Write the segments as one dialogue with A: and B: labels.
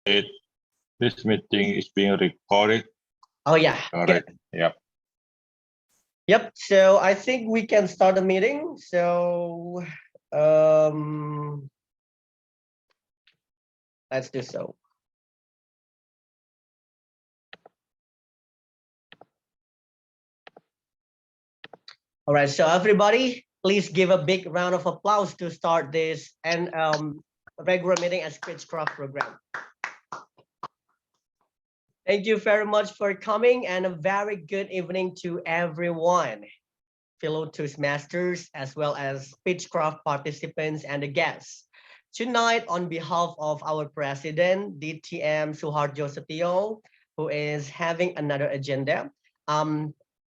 A: This meeting is being recorded.
B: Oh yeah.
A: Correct. Yep.
B: Yep. So I think we can start the meeting. So let's do so. All right. So everybody, please give a big round of applause to start this and regular meeting and Speechcraft program. Thank you very much for coming and a very good evening to everyone, fellow Toastmasters, as well as Speechcraft participants and the guests. Tonight, on behalf of our president, DTM Suharjo Setio, who is having another agenda,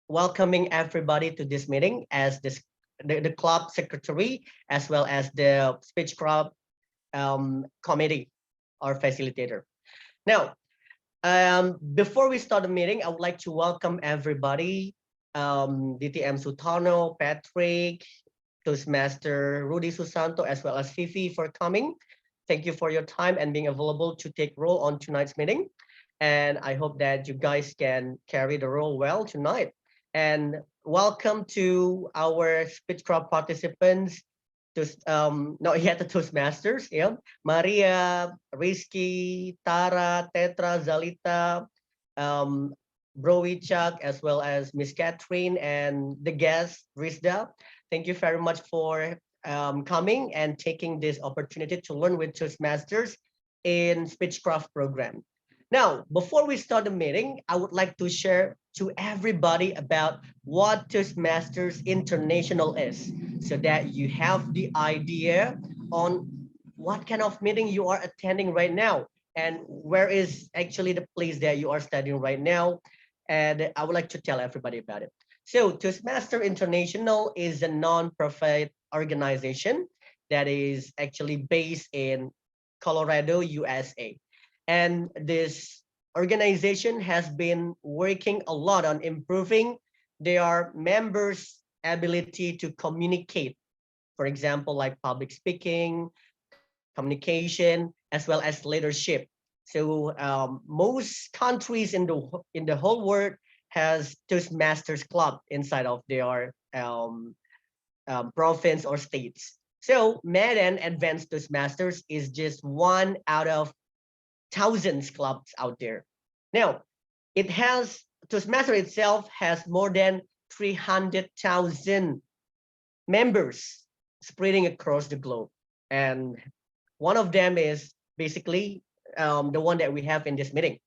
B: welcoming everybody to this meeting as the club secretary, as well as the Speechcraft committee or facilitator. Now, before we start the meeting, I would like to welcome everybody, DTM Sutano, Patrick, Toastmaster Rudy Susanto, as well as Fifi for coming. Thank you for your time and being available to take role on tonight's meeting. And I hope that you guys can carry the role well tonight. And welcome to our Speechcraft participants, not yet the Toastmasters, yeah. Maria, Rizky, Tara, Tetra, Zalita, Browichak, as well as Miss Catherine and the guest, Rizda. Thank you very much for coming and taking this opportunity to learn with Toastmasters in Speechcraft program. Now, before we start the meeting, I would like to share to everybody about what Toastmasters International is, so that you have the idea on what kind of meeting you are attending right now and where is actually the place that you are studying right now. And I would like to tell everybody about it. So Toastmaster International is a non-profit organization that is actually based in Colorado, USA. And this organization has been working a lot on improving their members' ability to communicate. For example, like public speaking, communication, as well as leadership. So most countries in the whole world has Toastmasters club inside of their province or states. So Medan Advanced Toastmasters is just one out of thousands clubs out there. Now, it has Toastmaster itself has more than 300,000 members spreading across the globe, and one of them is basically the one that we have in this meeting.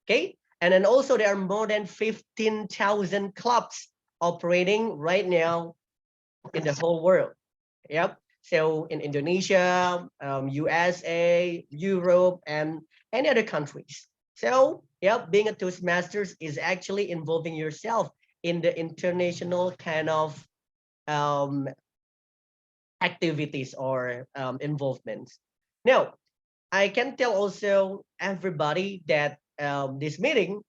B: Okay, and then also there are more than 15,000 clubs operating right now in the whole world. Yep. So in Indonesia, USA, Europe, and any other countries. So, yep, being a Toastmasters is actually involving yourself in the international kind of activities or involvements. Now, I can tell also everybody that this meeting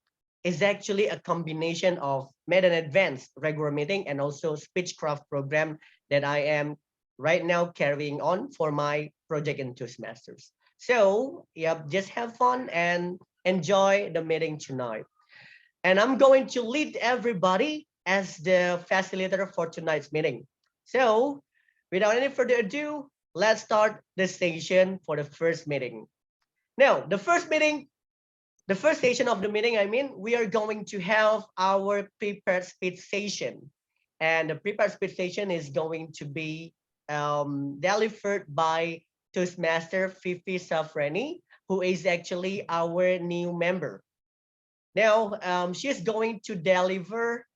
B: is actually a combination of Medan Advanced regular meeting and also Speechcraft program that I am right now carrying on for my project in Toastmasters. So, yep, just have fun and enjoy the meeting tonight. And I'm going to lead everybody as the facilitator for tonight's meeting. So, without any further ado, let's start the session for the first meeting. Now, the first session of the meeting, we are going to have our prepared speech session. And the prepared speech session is going to be delivered by Toastmaster Fifi Safrani, who is actually our new member. Now, she's going to deliver,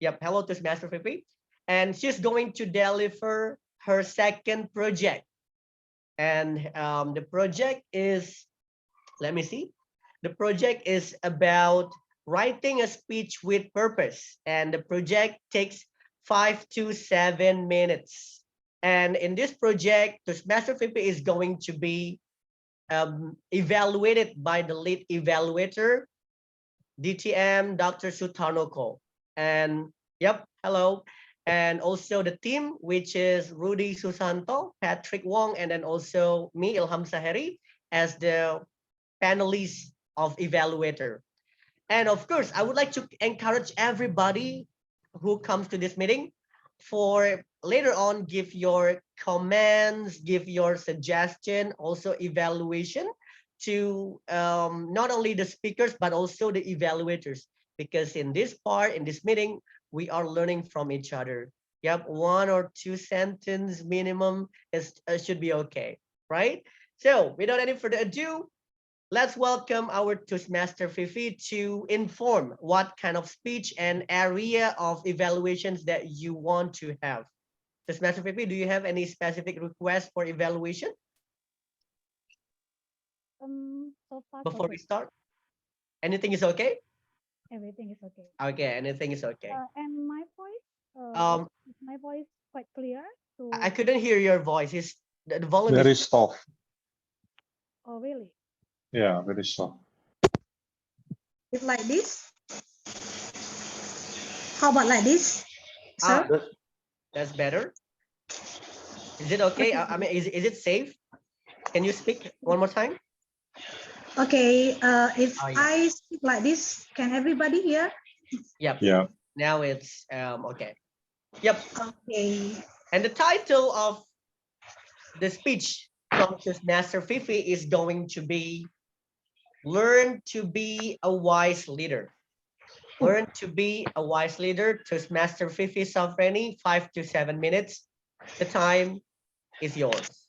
B: hello Toastmaster Fifi. And she's going to deliver her second project. And the project is, let me see. The project is about writing a speech with purpose. And the project takes 5 to 7 minutes. And in this project, Toastmaster Fifi is going to be evaluated by the lead evaluator, DTM Dr. Sutanoko. And hello. And also the team, which is Rudy Susanto, Patrick Wong, and then also me, Ilham Saheri, as the panelists of evaluator. And of course, I would like to encourage everybody who comes to this meeting for later on, give your comments, give your suggestion, also evaluation to not only the speakers, but also the evaluators. Because in this part, in this meeting, we are learning from each other. Yep, 1 or 2 sentence minimum is should be okay, right? So without any further ado, let's welcome our Toastmaster Fifi to inform what kind of speech and area of evaluations that you want to have. Toastmaster Fifi, do you have any specific request for evaluation
C: So far, so
B: before we
C: good.
B: start? Anything is okay?
C: Everything is okay.
B: Okay, anything is okay.
C: And my voice,
B: Um,
C: is my voice quite clear?
B: I
C: To
B: couldn't hear your voice. Is the volume
A: Very
B: is
A: soft.
C: oh really?
A: Yeah, very soft.
C: It's like this. How about like this, sir?
B: that's better. Is it okay? I mean, is it safe? Can you speak one more time?
C: Okay. If
B: Yeah.
C: I speak like this, can everybody hear?
B: Yep.
A: Yeah.
B: Now it's okay. Yep.
C: Okay.
B: And the title of the speech from Toastmaster Fifi is going to be Learn to be a wise leader. Learn to be a wise leader. Toastmaster Fifi Safreni, 5 to 7 minutes. The time is yours.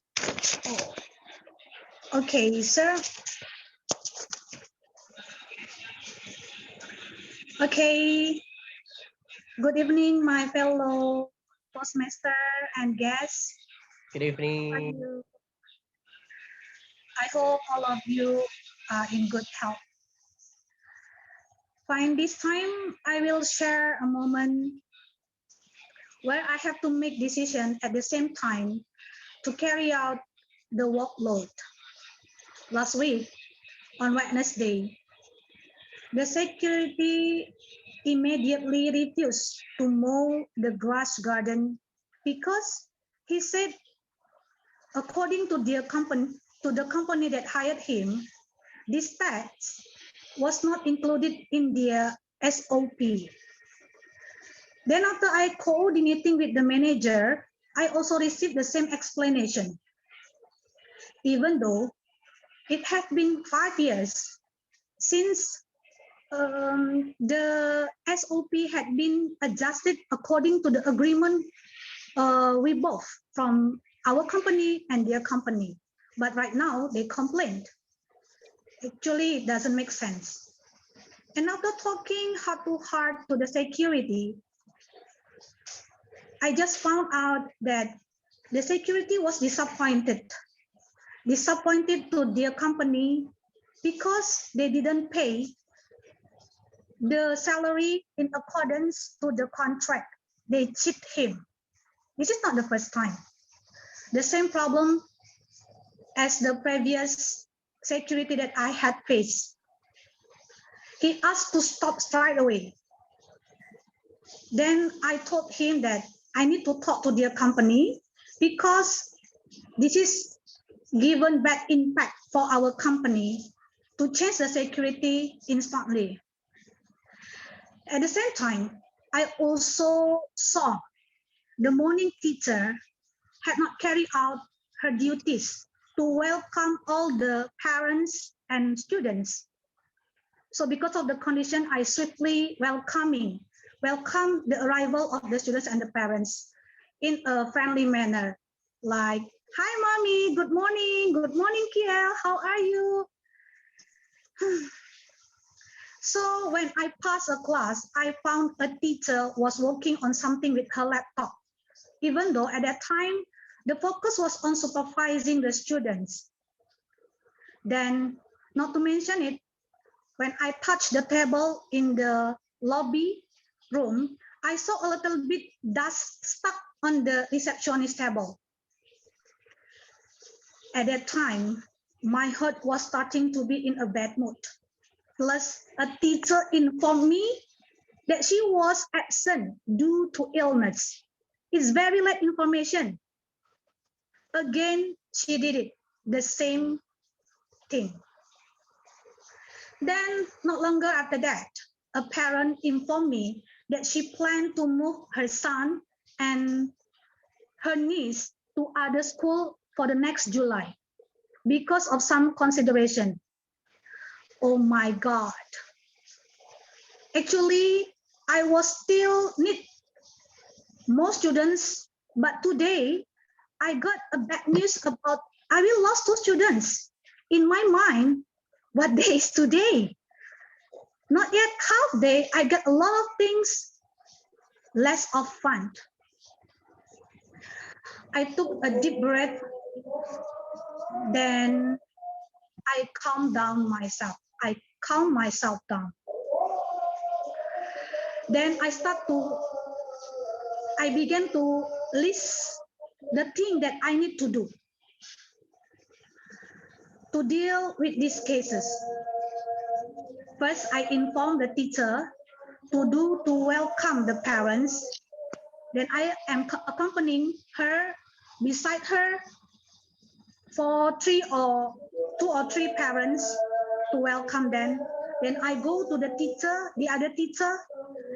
C: Okay, sir. Okay. Good evening, my fellow Toastmaster and guests.
B: Good evening.
C: I hope all of you are in good health. Fine, this time I will share a moment where I have to make decisions at the same time to carry out the workload. Last week, on Wednesday, the security immediately refused to mow the grass garden because he said, according to the company that hired him, this tax was not included in their SOP. Then after I coordinating with the manager, I also received the same explanation. Even though it has been 5 years since the SOP had been adjusted according to the agreement we both from our company and their company. But right now they complained. Actually, it doesn't make sense. And after talking heart to heart to the security, I just found out that the security was disappointed to their company because they didn't pay the salary in accordance to the contract. They cheat him. This is not the first time. The same problem as the previous security that I had faced. He asked to stop straight away. Then I told him that I need to talk to their company because this is given bad impact for our company to change the security instantly. At the same time, I also saw the morning teacher had not carried out her duties to welcome all the parents and students. So because of the condition, I swiftly welcome the arrival of the students and the parents in a friendly manner, like, "Hi, mommy, good morning, Kiel, how are you?" So when I passed a class, I found a teacher was working on something with her laptop, even though at that time, the focus was on supervising the students. Then, not to mention it, when I touched the table in the lobby room, I saw a little bit dust stuck on the receptionist table. At that time, my heart was starting to be in a bad mood. Plus, a teacher informed me that she was absent due to illness. It's very late information. Again, she did it, the same thing. Then, not longer after that, a parent informed me that she planned to move her son and her niece to other school for the next July because of some consideration. Oh my God. Actually, I was still need more students, but today I got a bad news about I will lose 2 students. In my mind, what day is today? Not yet half day, I got a lot of things less of fun. I took a deep breath, then I calmed down myself. I calmed myself down. Then I began to list the thing that I need to do to deal with these cases. First, I informed the teacher to welcome the parents. Then I am accompanying her, beside her, for 2 or 3 parents to welcome them. Then I go to the teacher, the other teacher,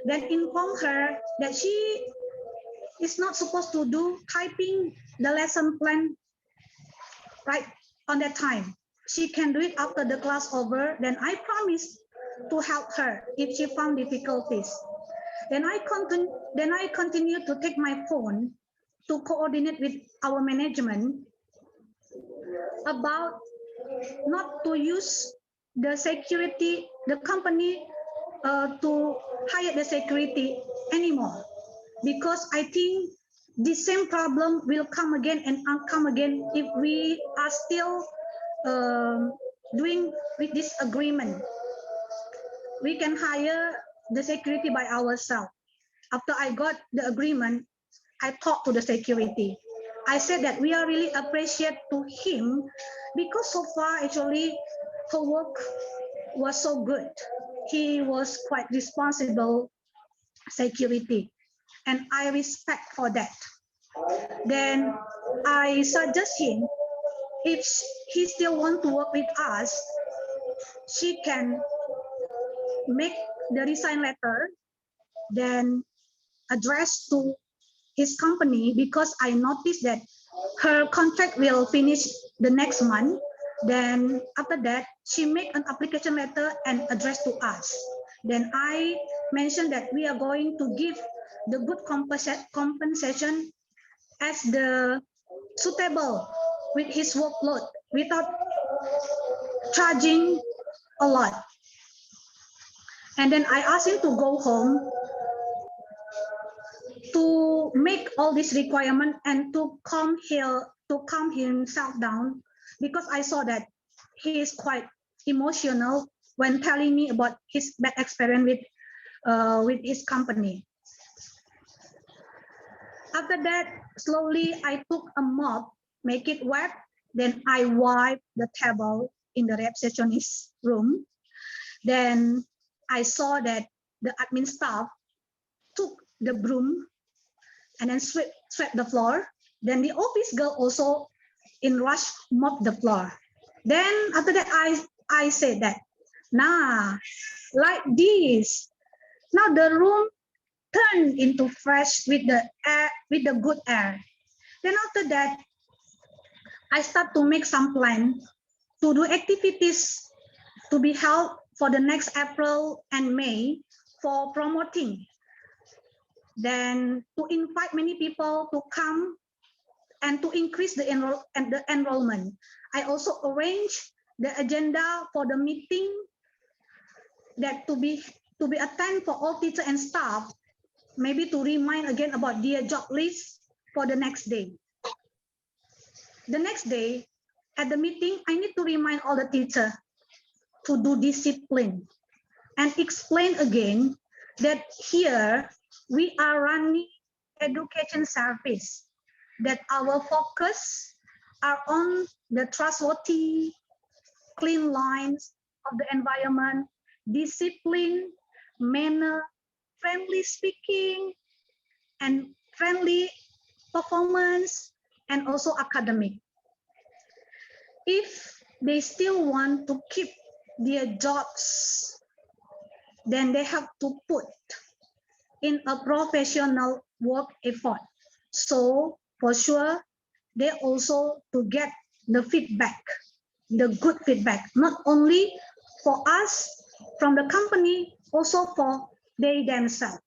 C: then inform her that she is not supposed to do typing the lesson plan right on that time. She can do it after the class over. Then I promise to help her if she found difficulties. Then I continue to take my phone to coordinate with our management about not to use the company to hire the security anymore, because I think the same problem will come again and come again if we are still doing with this agreement. We can hire the security by ourselves. After I got the agreement, I talked to the security. I said that we are really appreciate to him because so far actually her work was so good. He was quite responsible security, and I respect for that. Then I suggest him, if he still want to work with us, she can make the resign letter, then address to his company, because I noticed that her contract will finish the next month. Then after that, she make an application letter and address to us. Then I mentioned that we are going to give the good compensation as the suitable with his workload without charging a lot. And then I asked him to go home to make all this requirement and to calm himself down, because I saw that he is quite emotional when telling me about his bad experience with his company. After that, slowly I took a mop, make it wet, then I wiped the table in the receptionist room. Then I saw that the admin staff took the broom and then swept the floor. Then the office girl also in rush mop the floor. Then after that, I said that, nah, like this. Now the room turned into fresh with the air, with the good air. Then after that, I start to make some plan to do activities to be held for the next April and May for promoting. Then to invite many people to come and to increase the enrollment. I also arranged the agenda for the meeting that to be attended for all teachers and staff, maybe to remind again about their job list for the next day. The next day at the meeting, I need to remind all the teachers to do discipline and explain again that here we are running education service, that our focus are on the trustworthy, clean lines of the environment, discipline, manner, friendly speaking, and friendly performance, and also academic. If they still want to keep their jobs, then they have to put in a professional work effort. So for sure, they also to get the feedback, the good feedback, not only for us from the company, also for they themselves.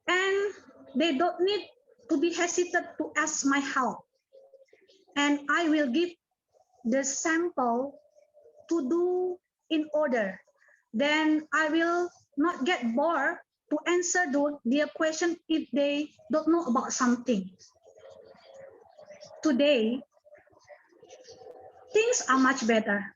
C: And they don't need to be hesitant to ask my help. And I will give the sample to do in order. Then I will not get bored to answer their question if they don't know about something. Today, things are much better.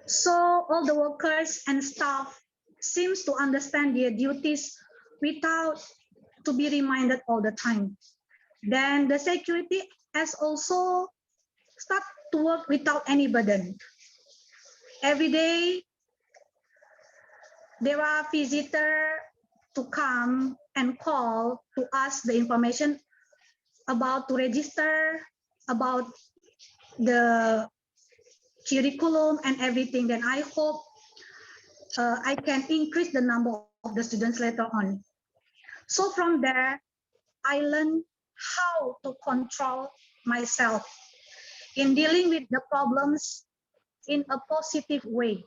C: So all the workers and staff seems to understand their duties without to be reminded all the time. Then the security has also start to work without any burden. Every day, there are visitors to come and call to ask the information about to register, about the curriculum and everything. Then I hope I can increase the number of the students later on. So from there, I learned how to control myself in dealing with the problems in a positive way,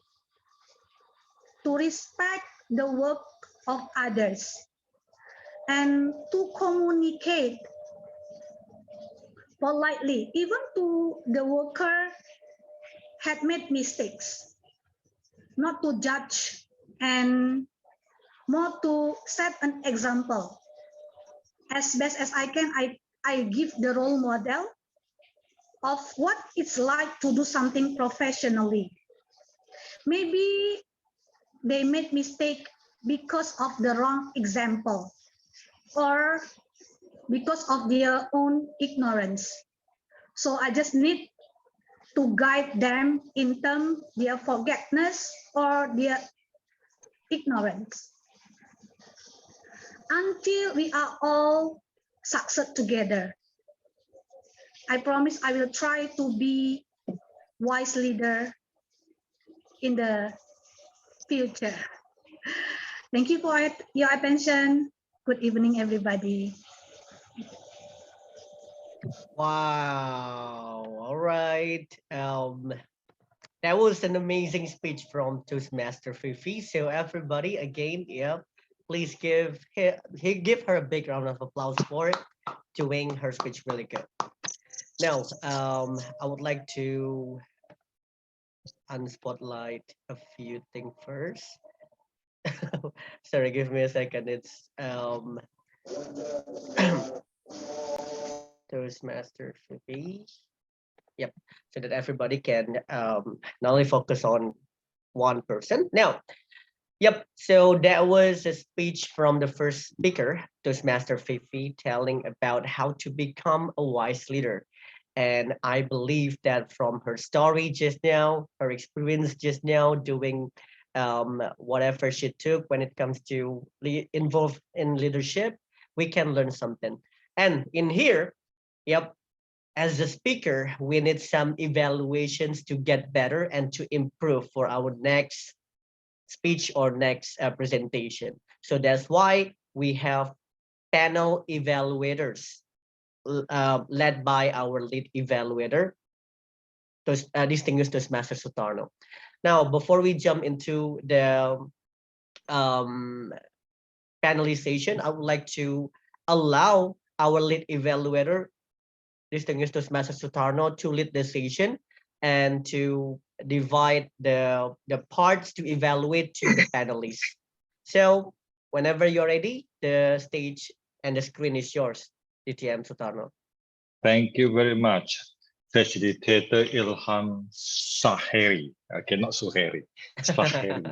C: to respect the work of others, and to communicate politely, even to the worker had made mistakes, not to judge and more to set an example. As best as I can, I give the role model of what it's like to do something professionally. Maybe they made mistake because of the wrong example or because of their own ignorance. So I just need to guide them in terms their forgetfulness or their ignorance until we are all succeed together. I promise I will try to be wise leader in the future. Thank you for your attention. Good evening, everybody.
B: Wow. All right. That was an amazing speech from Toastmaster Fifi. So everybody, again, yeah, please give her a big round of applause for doing her speech really good. Now, I would like to unspotlight a few things first. Sorry, give me a second. It's Toastmaster Fifi. Yep, so that everybody can not only focus on one person. Now, yep, so that was a speech from the first speaker, Toastmaster Fifi, telling about how to become a wise leader. And I believe that from her story just now, her experience just now doing whatever she took when it comes to involved in leadership, we can learn something. And in here, yep, as a speaker, we need some evaluations to get better and to improve for our next speech or next presentation. So that's why we have panel evaluators led by our lead evaluator, distinguished Toastmaster Sutarno. Now, before we jump into the panelization, I would like to allow our lead evaluator, distinguished Toastmaster Sutarno, to lead the session and to divide the parts to evaluate to the panelists. So whenever you're ready, the stage and the screen is yours, DTM Sutarno.
A: Thank you very much, Facilitator Ilham Saheri. Okay, not Suheri, Saheri.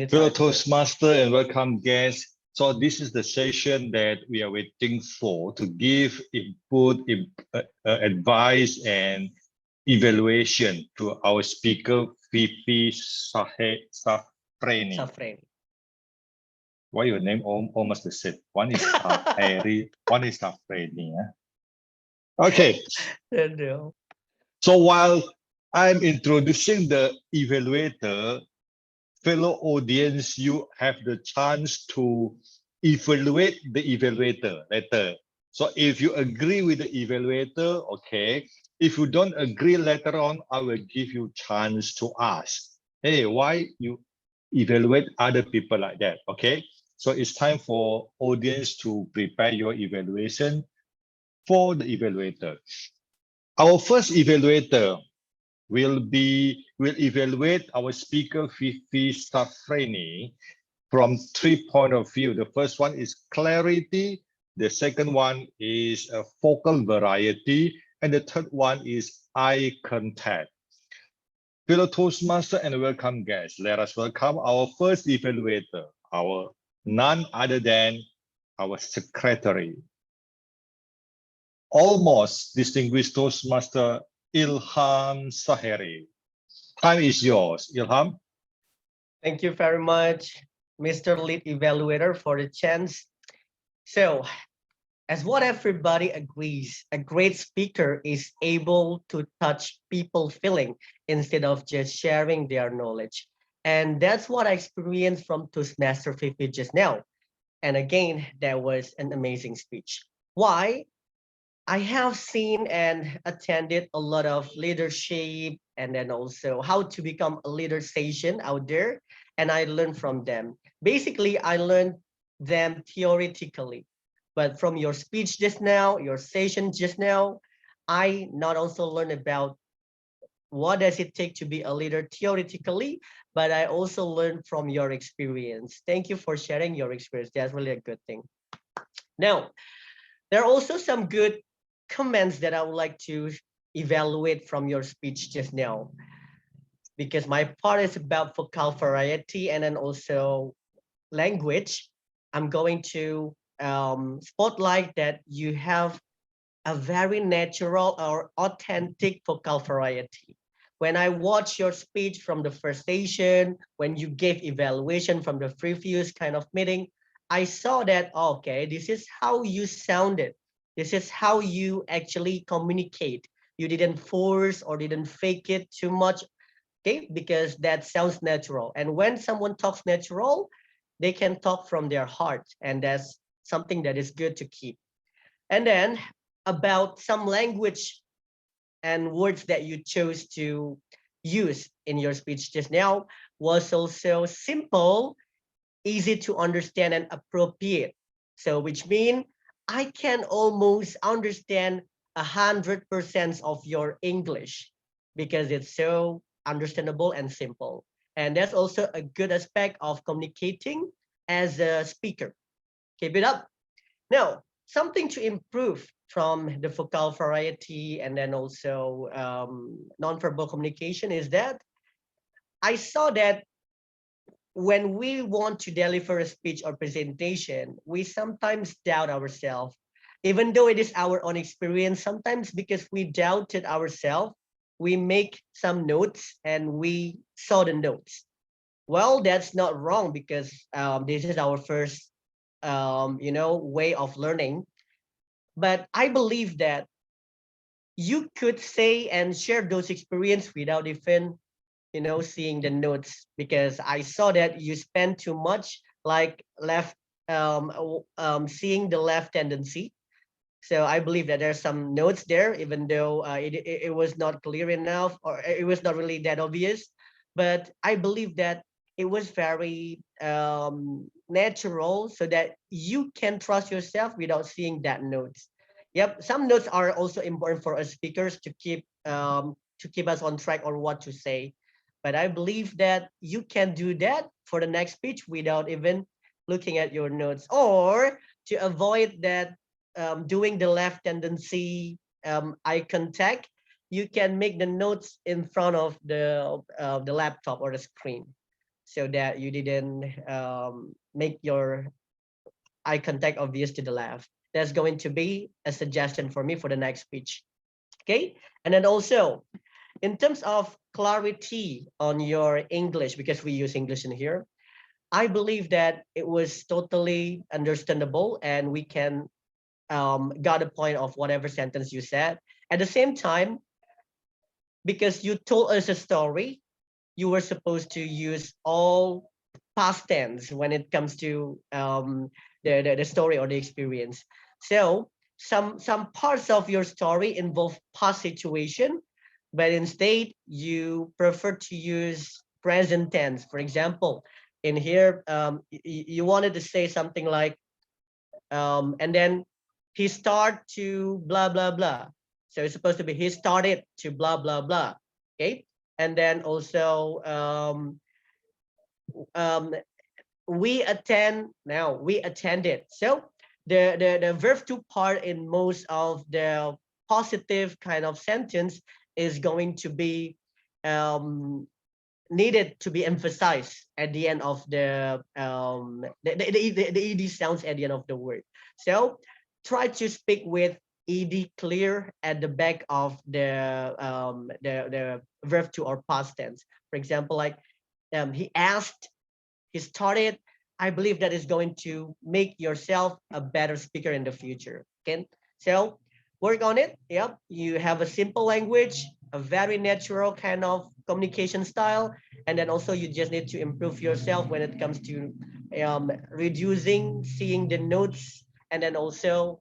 A: Fellow Toastmaster and welcome guests. So this is the session that we are waiting for to give input, advice, and evaluation to our speaker, Fifi Safreni. Why your name almost the same? One is Saheri, one is Safreni. Okay.
B: No.
A: So while I'm introducing the evaluator, fellow audience, you have the chance to evaluate the evaluator later. So if you agree with the evaluator, okay. If you don't agree later on, I will give you chance to ask, hey, why you evaluate other people like that, okay? So it's time for audience to prepare your evaluation for the evaluator. Our first evaluator will evaluate our speaker Fifi Safreni from 3 points of view. The first one is clarity, the second one is a focal variety, and the third one is eye contact. Fellow Toastmaster and welcome guests, let us welcome our first evaluator, our none other than our secretary, almost distinguished Toastmaster Ilham Saheri. Time is yours, Ilham.
B: Thank you very much, Mr. Lead Evaluator, for the chance. So, as what everybody agrees, a great speaker is able to touch people feeling instead of just sharing their knowledge. And that's what I experienced from Toastmaster 50 just now. And again, that was an amazing speech. Why? I have seen and attended a lot of leadership and then also how to become a leader session out there. And I learned from them. Basically, I learned them theoretically. But from your speech just now, your session just now, I not also learned about what does it take to be a leader theoretically, but I also learned from your experience. Thank you for sharing your experience. That's really a good thing. Now, there are also some good comments that I would like to evaluate from your speech just now, because my part is about vocal variety and then also language. I'm going to spotlight that you have a very natural or authentic vocal variety. When I watch your speech from the first station, when you gave evaluation from the previous kind of meeting, I saw that, okay, this is how you sounded. This is how you actually communicate. You didn't force or didn't fake it too much, okay? Because that sounds natural. And when someone talks natural, they can talk from their heart. And that's something that is good to keep. And then about some language and words that you chose to use in your speech just now was also simple, easy to understand and appropriate. So which means I can almost understand 100% of your English because it's so understandable and simple. And that's also a good aspect of communicating as a speaker. Keep it up. Now, something to improve from the vocal variety and then also nonverbal communication is that I saw that when we want to deliver a speech or presentation, we sometimes doubt ourselves, even though it is our own experience. Sometimes because we doubted ourselves, we make some notes and we saw the notes. Well, that's not wrong because this is our first, way of learning. But I believe that you could say and share those experience without even seeing the notes, because I saw that you spend too much like left seeing the left tendency. So I believe that there's some notes there, even though it was not clear enough or it was not really that obvious. But I believe that it was very natural so that you can trust yourself without seeing that notes. Yep, some notes are also important for us speakers to keep us on track on what to say. But I believe that you can do that for the next speech without even looking at your notes, or to avoid that doing the left tendency eye contact, you can make the notes in front of the laptop or the screen so that you didn't make your eye contact obvious to the left. That's going to be a suggestion for me for the next speech. Okay, and then also in terms of clarity on your English, because we use English in here, I believe that it was totally understandable and we can got a point of whatever sentence you said. At the same time, because you told us a story, you were supposed to use all past tense when it comes to the story or the experience. So some parts of your story involve past situation, but instead you prefer to use present tense. For example, in here, you wanted to say something like, and then he started to blah blah blah. So it's supposed to be he started to blah blah blah. Okay, and then also um, we attended. So the verb to part in most of the positive kind of sentence is going to be um, needed to be emphasized at the end of the ed sounds at the end of the word. So try to speak with ed clear at the back of the verb to or past tense. For example, like he asked, he started. I believe that is going to make yourself a better speaker in the future. Okay, so work on it. Yep, you have a simple language, a very natural kind of communication style, and then also you just need to improve yourself when it comes to reducing, seeing the notes, and then also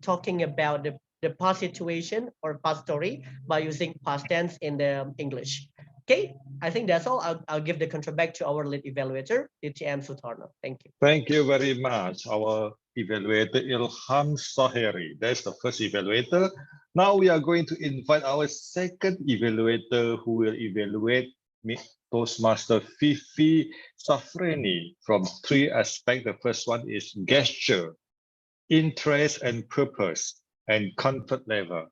B: talking about the past situation or past story by using past tense in the English. Okay, I think that's all. I'll give the control back to our lead evaluator, DTM Sutarno. Thank you.
A: Thank you very much, our evaluator Ilham Saheri. That's the first evaluator. Now we are going to invite our second evaluator who will evaluate Toastmaster Fifi Safreni from three aspects. The first one is gesture, interest and purpose, and comfort level.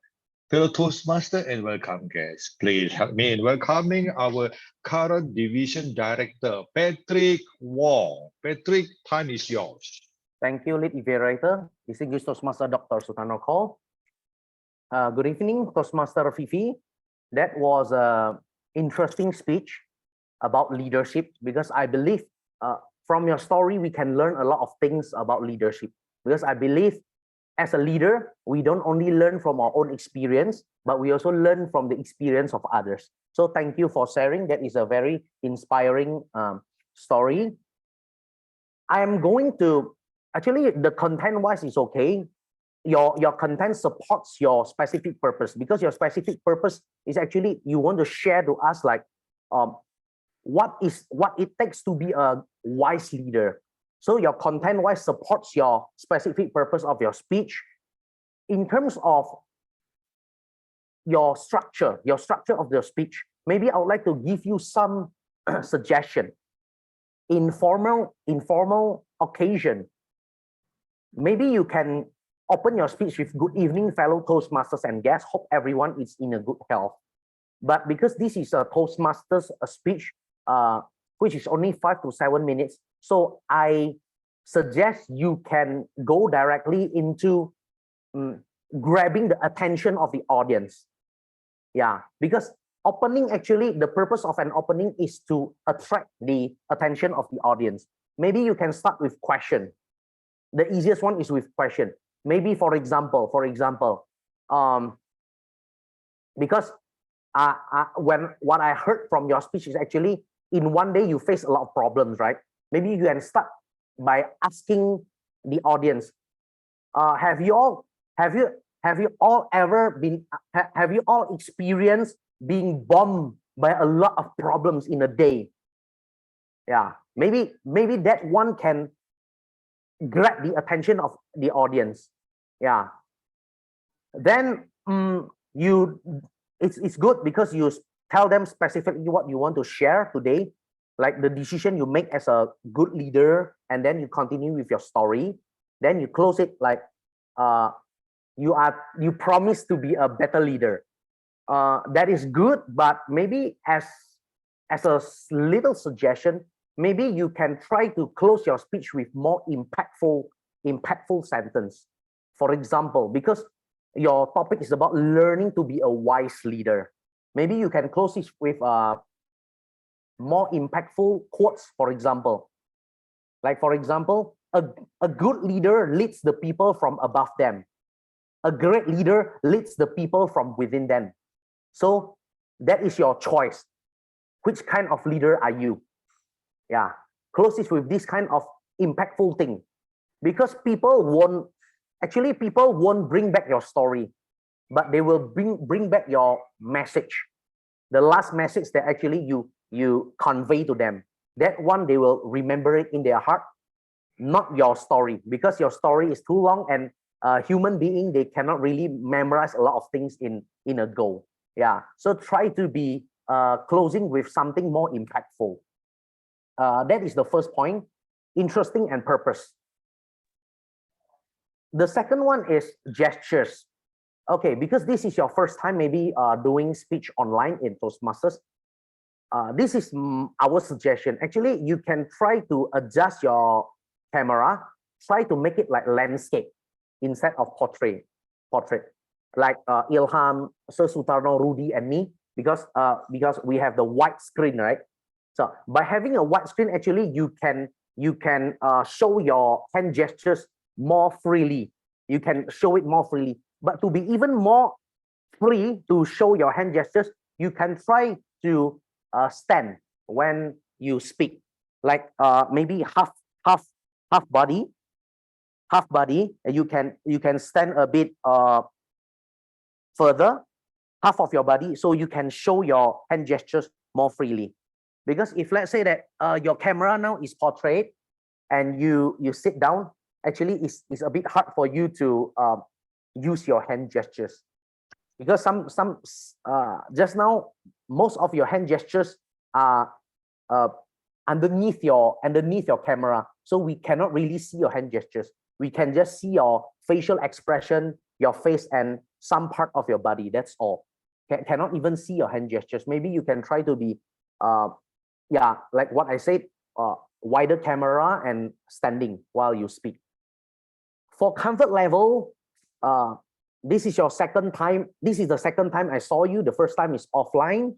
A: Fellow Toastmaster and welcome guests, please help me in welcoming our current division director, Patrick Wong. Patrick, time is yours.
D: Thank you, lead evaluator. Distinguished Toastmaster Dr. Sutarno Cole. Good evening, Toastmaster Fifi. That was an interesting speech about leadership because I believe from your story, we can learn a lot of things about leadership. Because I believe as a leader, we don't only learn from our own experience, but we also learn from the experience of others. So thank you for sharing. That is a very inspiring story. I am going to, actually the content-wise is okay. Your content supports your specific purpose because your specific purpose is actually you want to share to us like what it takes to be a wise leader. So your content-wise supports your specific purpose of your speech. In terms of your structure of the speech, maybe I would like to give you some suggestion. Informal occasion, maybe you can open your speech with good evening, fellow Toastmasters and guests. Hope everyone is in a good health. But because this is a Toastmasters speech, which is only 5 to 7 minutes, so I suggest you can go directly into grabbing the attention of the audience. Yeah, because opening, actually, the purpose of an opening is to attract the attention of the audience. Maybe you can start with question. The easiest one is with question. Maybe, for example, because when what I heard from your speech is actually in one day you face a lot of problems, right? Maybe you can start by asking the audience, have you all experienced being bombed by a lot of problems in a day? Yeah, maybe that one can grab the attention of the audience. Yeah, then it's good because you tell them specifically what you want to share today, like the decision you make as a good leader, and then you continue with your story. Then you close it like you promise to be a better leader. That is good, but maybe as a little suggestion, maybe you can try to close your speech with more impactful sentence. For example, because your topic is about learning to be a wise leader, maybe you can close it with more impactful quotes. For example, a good leader leads the people from above them. A great leader leads the people from within them. So that is your choice. Which kind of leader are you? Yeah, close it with this kind of impactful thing, because people won't bring back your story, but they will bring back your message, the last message that actually you convey to them. That one they will remember it in their heart, not your story, because your story is too long, and a human being, they cannot really memorize a lot of things in a go. Yeah, so try to be closing with something more impactful. That is the first point, interesting and purpose. The second one is gestures. Okay, because this is your first time maybe doing speech online in Toastmasters. This is our suggestion. Actually, you can try to adjust your camera, try to make it like landscape instead of portrait. Like Ilham, Sir Sutarno, Rudy, and me, because we have the white screen, right? So by having a white screen, actually you can show your hand gestures more freely. You can show it more freely. But to be even more free to show your hand gestures, you can try to stand when you speak, like maybe half body. You can stand a bit further, half of your body, so you can show your hand gestures more freely. Because if let's say that your camera now is portrait and you sit down, actually it's a bit hard for you to use your hand gestures, because some just now most of your hand gestures are underneath your camera, so we cannot really see your hand gestures. We can just see your facial expression, your face, and some part of your body. That's all. Cannot even see your hand gestures. Maybe you can try to be yeah, like what I said, wider camera and standing while you speak. For comfort level, this is your second time. This is the second time I saw you. The first time is offline.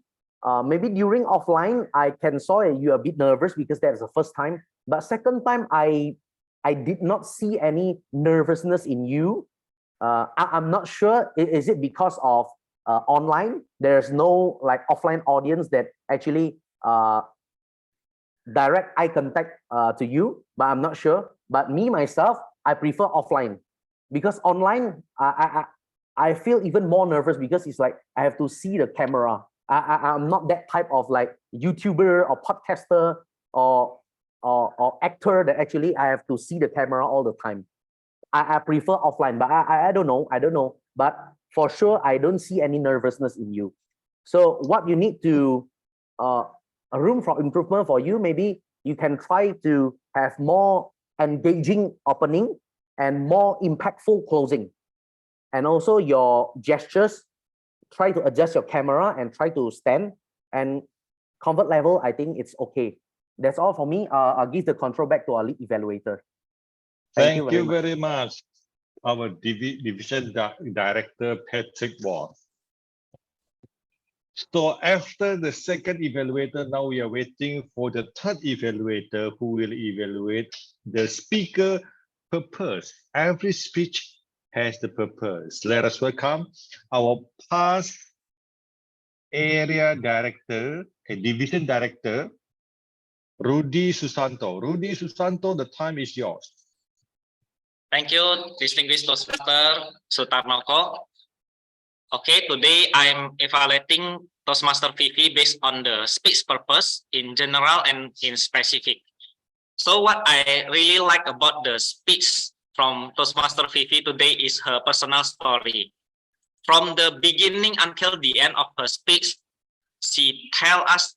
D: Maybe during offline, I can saw you a bit nervous because that's the first time. But second time, I did not see any nervousness in you. I'm not sure. Is it because of online? There's no like offline audience that actually direct eye contact to you, but I'm not sure. But me myself, I prefer offline, because online I feel even more nervous, because it's like I have to see the camera. I'm not that type of like YouTuber or podcaster or actor that actually I have to see the camera all the time. I prefer offline, but I don't know. But for sure, I don't see any nervousness in you. So what you need to a room for improvement for you, maybe you can try to have more engaging opening and more impactful closing. And also your gestures, try to adjust your camera and try to stand, and comfort level, I think it's okay. That's all for me. I'll give the control back to our lead evaluator.
A: Thank you very much. Our division director, Patrick Ward. So after the second evaluator, now we are waiting for the third evaluator who will evaluate the speaker purpose. Every speech has the purpose. Let us welcome our past area director, a division director, Rudy Susanto. Rudy Susanto, the time is yours.
E: Thank you, distinguished Toastmaster Sutarnoko. Okay, today I'm evaluating Toastmaster Vivi based on the speech purpose in general and in specific. So what I really like about the speech from Toastmaster Vivi today is her personal story. From the beginning until the end of her speech, she told us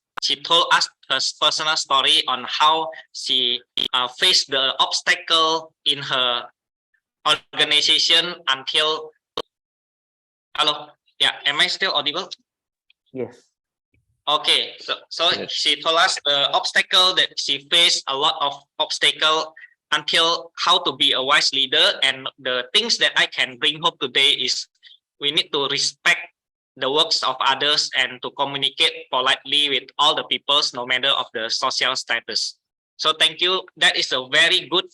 E: her personal story on how she faced the obstacle in her organization until. Hello, yeah, am I still audible?
D: Yes.
E: Okay, so yes. She told us the obstacle that she faced, a lot of obstacle until how to be a wise leader. And the things that I can bring home today is we need to respect the works of others and to communicate politely with all the peoples, no matter of the social status. So thank you. That is a very good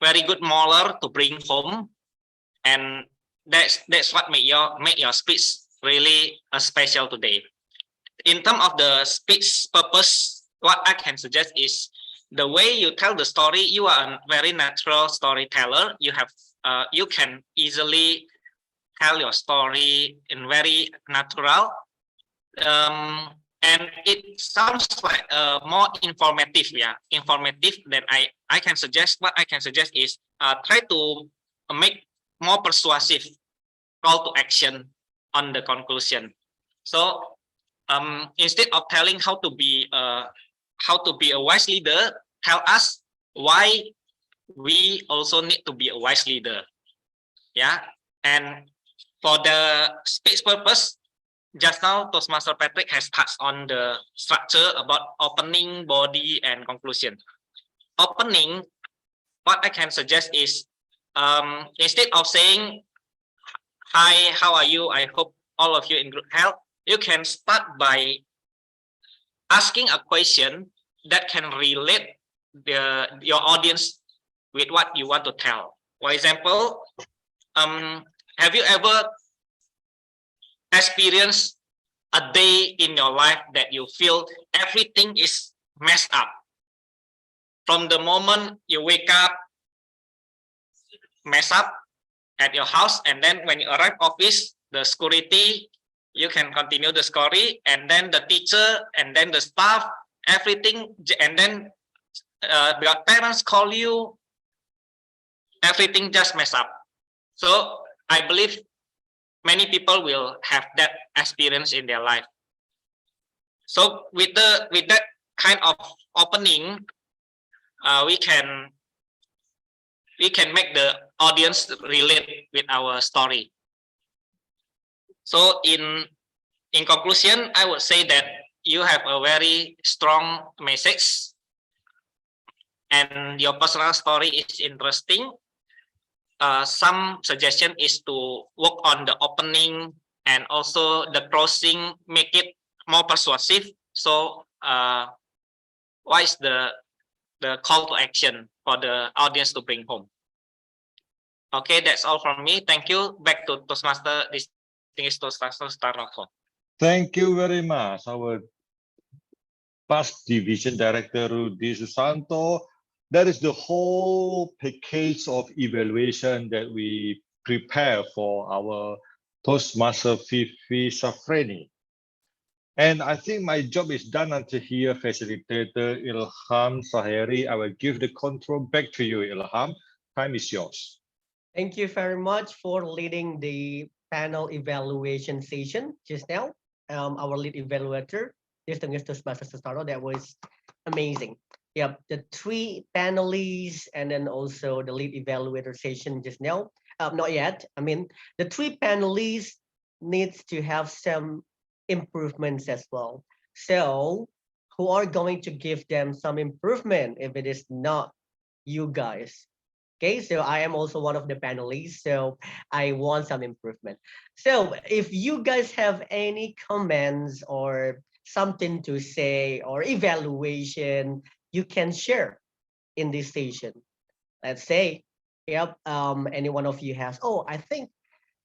E: very good molar to bring home, and that's what make your speech really special today. In terms of the speech purpose, what I can suggest is the way you tell the story. You are a very natural storyteller. You can easily tell your story in very natural, and it sounds like more informative. Yeah, informative. Then I can suggest, what I can suggest is try to make more persuasive call to action on the conclusion. So instead of telling how to be a wise leader, tell us why we also need to be a wise leader. Yeah, and for the speech purpose, just now Toastmaster Patrick has touched on the structure about opening, body, and conclusion. Opening, what I can suggest is instead of saying, "Hi, how are you? I hope all of you in good health," you can start by asking a question that can relate your audience with what you want to tell. For example, have you ever experienced a day in your life that you feel everything is messed up? From the moment you wake up, mess up at your house, and then when you arrive office, the security, you can continue the story, and then the teacher, and then the staff, everything, and then your parents call you, everything just mess up. So I believe many people will have that experience in their life. So with that kind of opening, we can make the audience relate with our story. So in conclusion, I would say that you have a very strong message, and your personal story is interesting. Some suggestion is to work on the opening and also the closing, make it more persuasive. So what is the call to action for the audience to bring home? Okay, that's all from me. Thank you. Back to Toastmaster, distinguished Toastmaster Starnoko.
A: Thank you very much, our past division director Rudy Susanto. That is the whole package of evaluation that we prepare for our Toastmaster Fifi Safreni. And I think my job is done until here, facilitator Ilham Saheri. I will give the control back to you, Ilham. Time is yours.
B: Thank you very much for leading the panel evaluation session just now. Our lead evaluator, distinguished Toastmaster Sestaro, that was amazing. Yep, the three panelists and then also the lead evaluator session just now. Not yet. I mean, the three panelists needs to have some improvements as well. So who are going to give them some improvement if it is not you guys? Okay, so I am also one of the panelists, so I want some improvement. So if you guys have any comments or something to say or evaluation, you can share in this session. Let's say, yep, any one of you has, oh, I think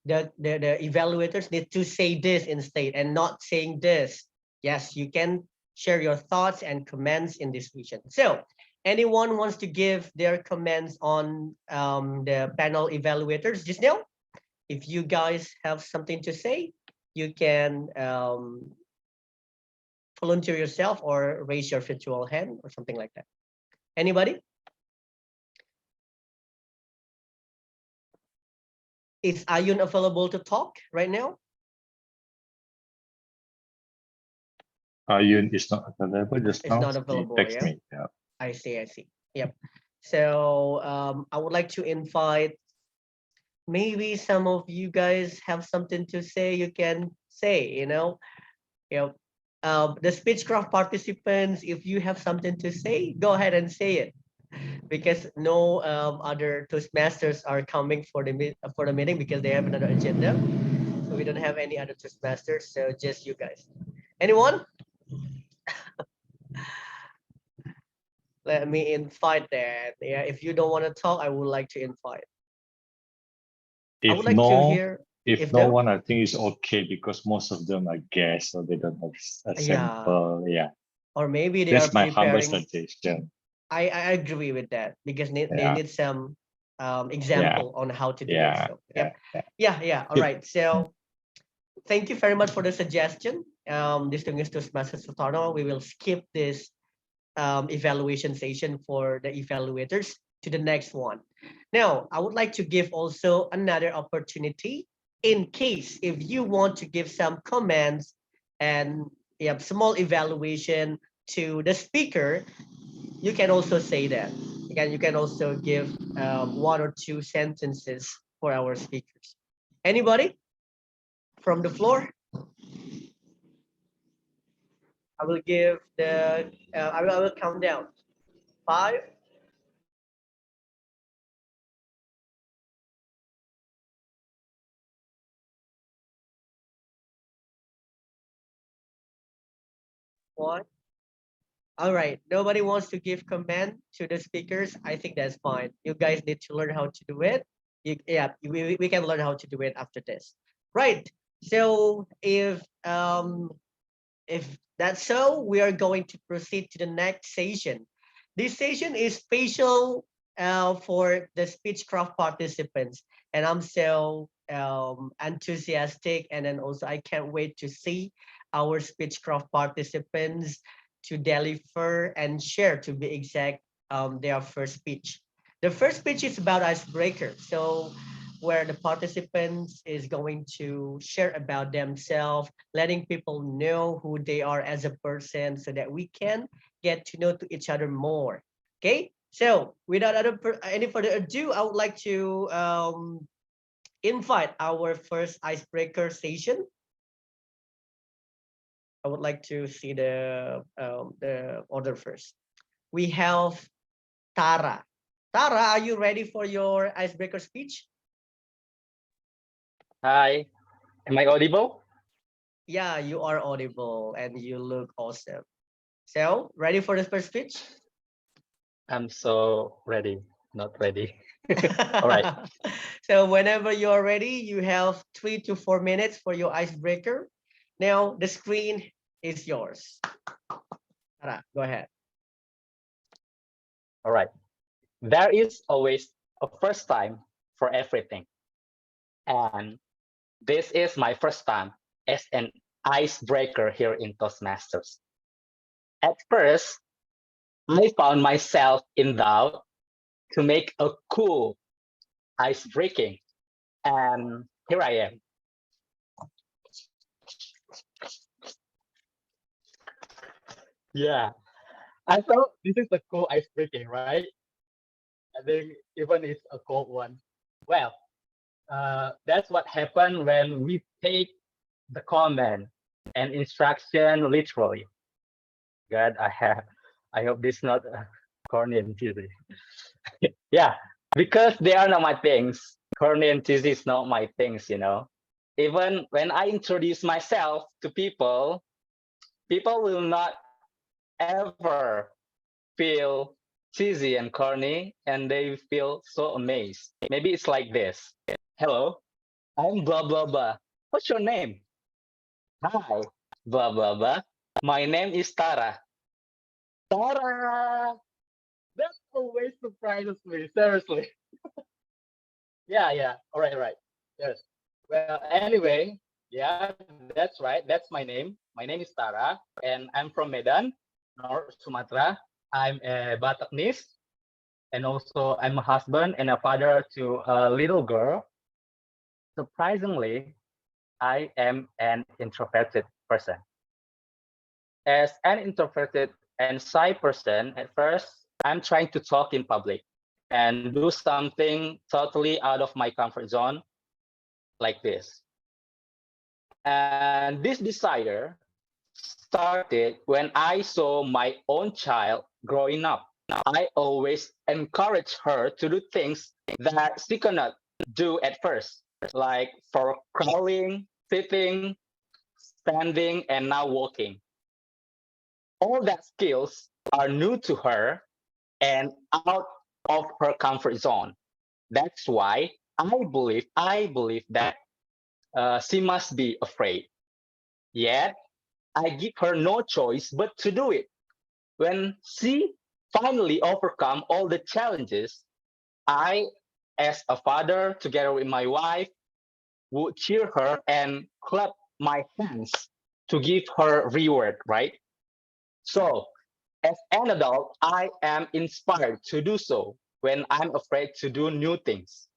B: the evaluators need to say this instead and not saying this. Yes, you can share your thoughts and comments in this session. So anyone wants to give their comments on the panel evaluators just now? If you guys have something to say, you can volunteer yourself or raise your virtual hand or something like that. Anybody? Is Ayun available to talk right now?
A: Ayun is not available just
B: It's
A: now.
B: not
A: He
B: available,
A: text
B: yeah?
A: me. Yeah.
B: I see. Yep. So I would like to invite, maybe some of you guys have something to say, you can say, Yep. The Speechcraft participants, if you have something to say, go ahead and say it, because no other Toastmasters are coming for the meeting because they have another agenda. So we don't have any other Toastmasters, so just you guys. Anyone? Let me invite that. Yeah, if you don't want to talk, I would like to invite. I would
A: If
B: like to
A: no,
B: hear.
A: if
B: If
A: no
B: no,
A: one, I think it's okay because most of them are guests, so they don't have a
B: yeah,
A: sample. Yeah,
B: or maybe they are
A: that's my humble
B: preparing.
A: suggestion.
B: I agree with that because they
A: Yeah,
B: need some
A: yeah,
B: example on how to do it.
A: yeah,
B: So
A: yeah,
B: yep,
A: yeah.
B: yeah. All
A: Good.
B: right. So thank you very much for the suggestion. Distinguished Toastmaster Sultano, we will skip this evaluation session for the evaluators to the next one. Now, I would like to give also another opportunity in case if you want to give some comments and small evaluation to the speaker, you can also say that. Again, you can also give one or two sentences for our speakers. Anybody from the floor? I will give the, I will count down. 5, 1. All right. Nobody wants to give command to the speakers. I think that's fine. You guys need to learn how to do it. We can learn how to do it after this. Right. So if that's so, we are going to proceed to the next session. This session is special for the Speechcraft participants, and I'm so enthusiastic, and then also I can't wait to see our Speechcraft participants to deliver and share, to be exact, their first speech. The first speech is about icebreaker. So where the participants is going to share about themselves, letting people know who they are as a person so that we can get to know to each other more. Okay, so without any further ado, I would like to invite our first icebreaker session. I would like to see the order first. We have Tara. Tara, are you ready for your icebreaker speech?
F: Hi, am I audible?
B: Yeah, you are audible and you look awesome. So, ready for the first speech?
F: I'm so ready, not ready. All right.
B: So, whenever you're ready, you have 3 to 4 minutes for your icebreaker. Now, the screen is yours. Tara, go ahead.
F: All right. There is always a first time for everything. And this is my first time as an icebreaker here in Toastmasters. At first, I found myself in doubt to make a cool ice breaking. And here I am. Yeah, I thought this is a cool ice breaking, right? I think even it's a cold one. Well, that's what happened when we take the command and instruction literally. God, I hope this not corny and cheesy. Yeah, because they are not my things. Corny and cheesy is not my things, you know. Even when I introduce myself to people, people will not ever feel cheesy and corny, and they feel so amazed. Maybe it's like this. Hello, I'm blah blah blah. What's your name? Hi, blah blah blah. My name is Tara. Tara. That always surprises me. Seriously. Yeah. All right. Yes. Well, anyway, yeah, that's right. That's my name. My name is Tara, and I'm from Medan, North Sumatra. I'm a Bataknese, and also I'm a husband and a father to a little girl. Surprisingly, I am an introverted person. As an introverted and shy person, at first, I'm trying to talk in public and do something totally out of my comfort zone, like this. And this desire started when I saw my own child growing up. I always encourage her to do things that she cannot do at first, like for crawling, sitting, standing, and now walking. All that skills are new to her, and out of her comfort zone. That's why I believe that she must be afraid. Yet I give her no choice but to do it. When she finally overcome all the challenges, I, as a father, together with my wife, would cheer her and clap my hands to give her reward, right? So, as an adult, I am inspired to do so when I'm afraid to do new things.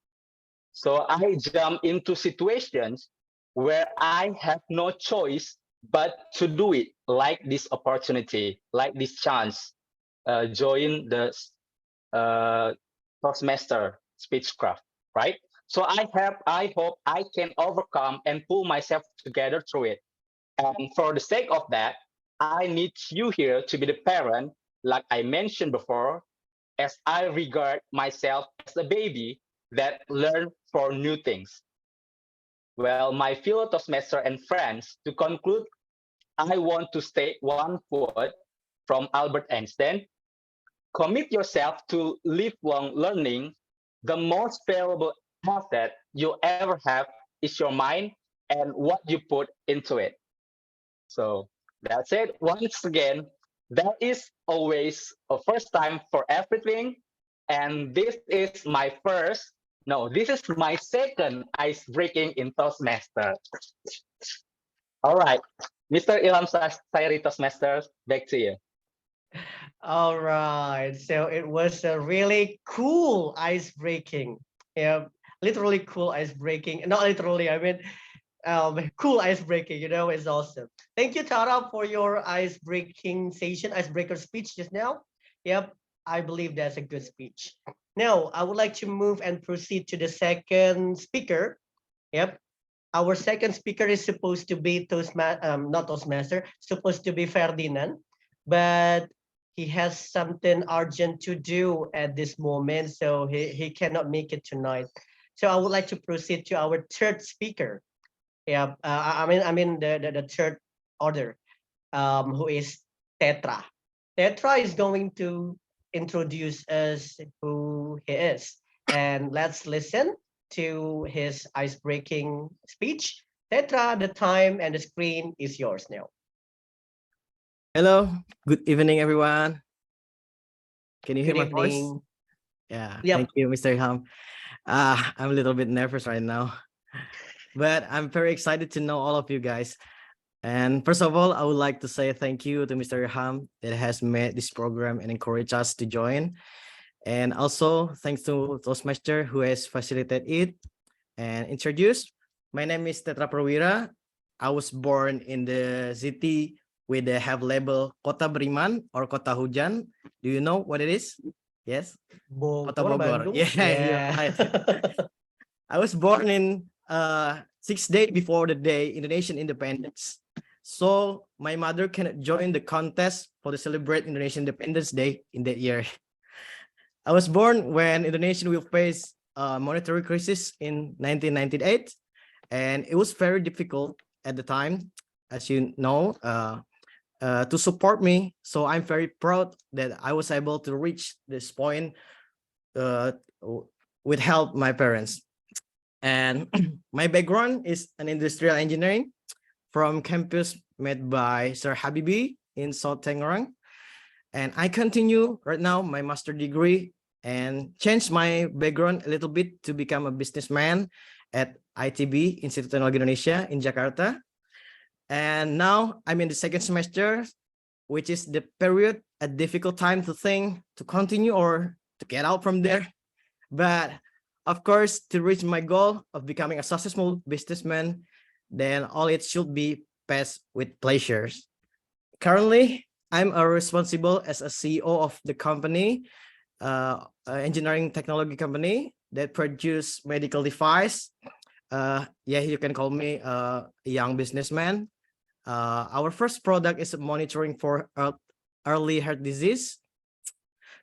F: So I jump into situations where I have no choice but to do it, like this opportunity, like this chance, join the uh, Toastmaster Speechcraft, right? So I hope I can overcome and pull myself together through it. And for the sake of that, I need you here to be the parent, like I mentioned before, as I regard myself as a baby that learn for new things. Well, my fellow Toastmaster and friends, to conclude, I want to state one quote from Albert Einstein: commit yourself to lifelong learning. The most valuable asset you ever have is your mind and what you put into it. So that's it. Once again, there is always a first time for everything. And this is my first, no, this is my second ice breaking in Toastmaster. All right, Mr. Ilham Saheri Toastmasters, back to you.
B: All right. So it was a really cool ice breaking. Yeah, literally cool ice breaking. Not literally, I mean cool ice breaking, it's awesome. Thank you, Tara, for your ice breaking session, icebreaker speech just now. Yep, I believe that's a good speech. Now I would like to move and proceed to the second speaker. Yep. Our second speaker is supposed to be not Toastmaster, supposed to be Ferdinand, but he has something urgent to do at this moment, so he cannot make it tonight. So I would like to proceed to our third speaker. Yeah, I mean the third order, who is Tetra. Tetra is going to introduce us who he is, and let's listen to his ice-breaking speech. Tetra, the time and the screen is yours now.
G: Hello, good evening, everyone. Can you hear
B: Good
G: my voice?
B: evening.
G: Yeah,
B: Yep.
G: thank you, Mr. Ilham. I'm a little bit nervous right now, but I'm very excited to know all of you guys. And first of all, I would like to say thank you to Mr. Ilham that has made this program and encouraged us to join. And also thanks to Toastmaster who has facilitated it and introduced. My name is Tetra Prawira. I was born in the city with the have label Kota Beriman or Kota Hujan. Do you know what it is? Yes, Kota
B: Bogor,
G: Bogor.
B: Bandung.
G: Yeah, you're right. I was born in 6 days before the day Indonesian independence. So my mother cannot join the contest for the celebrate Indonesian Independence Day in that year. I was born when Indonesia will face a monetary crisis in 1998, and it was very difficult at the time, as you know, to support me. So I'm very proud that I was able to reach this point with help my parents. And my background is an industrial engineering from campus made by Sir Habibi in South Tangerang. And I continue right now my master degree and change my background a little bit to become a businessman at ITB, Institut Teknologi Indonesia in Jakarta. And now I'm in the second semester, which is the period, a difficult time to think, to continue or to get out from there. But of course, to reach my goal of becoming a successful businessman, then all it should be passed with pleasures. Currently, I'm responsible as a CEO of the company, engineering technology company that produce medical device. Yeah, you can call me a young businessman. Our first product is monitoring for early heart disease.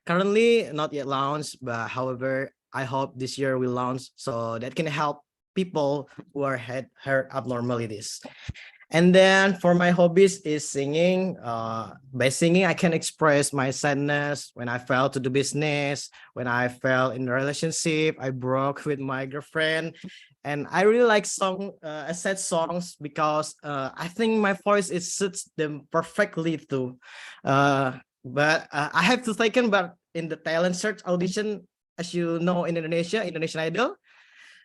G: Currently, not yet launched, but however, I hope this year will launch so that can help people who are heart abnormalities. And then for my hobbies is singing. By singing, I can express my sadness when I fell to the business, when I fell in a relationship, I broke with my girlfriend. And I really like sad songs because I think my voice it suits them perfectly too. But I have to taken but in the talent search audition, as you know, in Indonesia, Indonesian Idol,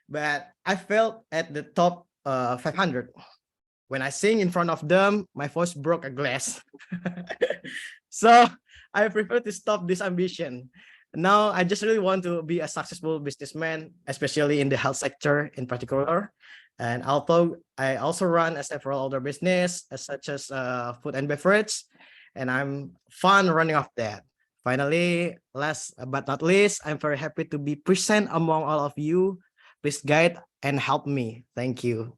G: but I felt at the top 500. When I sing in front of them, my voice broke a glass. So I prefer to stop this ambition. Now I just really want to be a successful businessman, especially in the health sector in particular. And although I also run a several other business, such as food and beverage, and I'm fun running off that. Finally, last but not least, I'm very happy to be present among all of you. Please guide and help me. Thank you.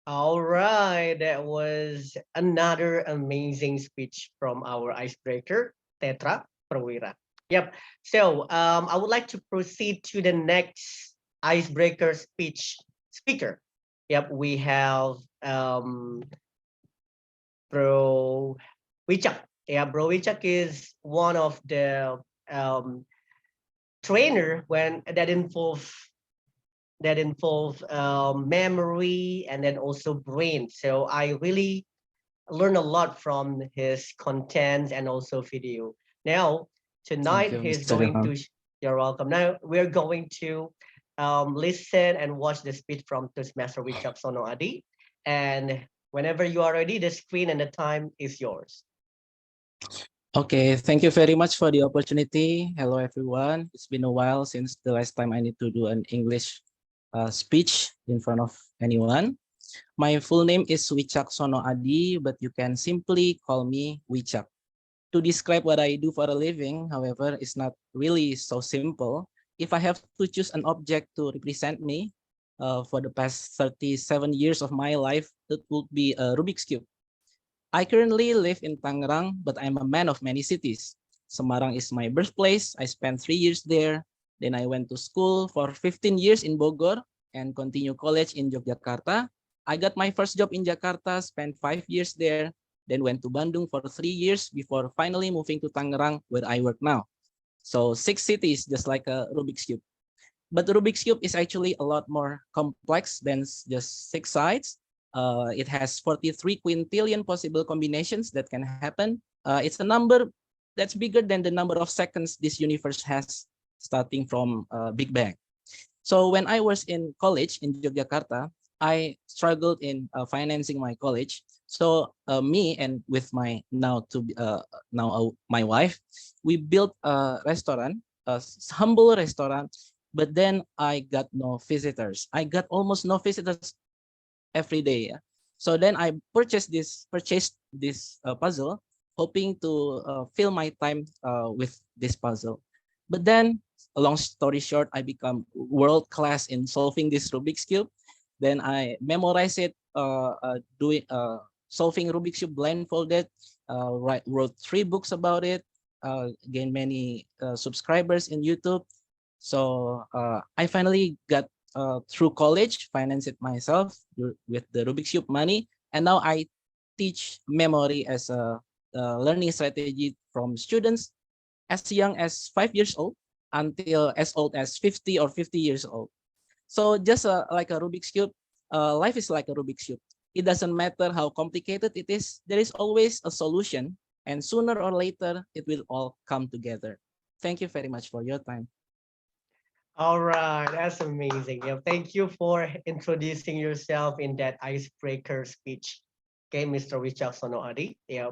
B: All right, that was another amazing speech from our icebreaker, Tetra Prawira. Yep. So I would like to proceed to the next icebreaker speaker. Yep, we have Bro Wichak. Yeah, Bro Wichak is one of the trainer when that involve memory and then also brain. So I really learned a lot from his content and also video. Now,
H: Thank
B: tonight
H: you,
B: he's
H: Mr.
B: going
H: Ilham.
B: to, you're welcome. Now we're going to listen and watch the speech from Toastmaster Wichak Sono Adi. And whenever you are ready, the screen and the time is yours.
H: Okay, thank you very much for the opportunity. Hello, everyone. It's been a while since the last time I need to do an English speech in front of anyone. My full name is Wichak Sono Adi, but you can simply call me Wichak. To describe what I do for a living, however, is not really so simple. If I have to choose an object to represent me for the past 37 years of my life, it would be a Rubik's Cube. I currently live in Tangerang, but I'm a man of many cities. Semarang is my birthplace. I spent 3 years there. Then I went to school for 15 years in Bogor and continue college in Yogyakarta. I got my first job in Jakarta, spent 5 years there, then went to Bandung for 3 years before finally moving to Tangerang where I work now. So 6 cities, just like a Rubik's Cube. But the Rubik's Cube is actually a lot more complex than just 6 sides. It has 43 quintillion possible combinations that can happen. It's a number that's bigger than the number of seconds this universe has starting from Big Bang. So when I was in college in Yogyakarta, I struggled in financing my college. So me and with my my wife, we built a restaurant, a humble restaurant. But then I got no visitors. I got almost no visitors every day. So then I purchased this puzzle, hoping to fill my time with this puzzle. But then, a long story short, I become world class in solving this Rubik's Cube. Then I memorize it, solving Rubik's Cube blindfolded. Wrote 3 books about it. Gained many subscribers in YouTube. So I finally got through college, financed it myself with the Rubik's Cube money, and now I teach memory as a learning strategy from students as young as 5 years old until as old as 50 or 50 years old. So just like a Rubik's Cube, life is like a Rubik's Cube. It doesn't matter how complicated it is, there is always a solution, and sooner or later, it will all come together. Thank you very much for your time.
B: All right, that's amazing. Yeah, thank you for introducing yourself in that icebreaker speech. Okay, Mr. Richard Sonoadi. Yeah,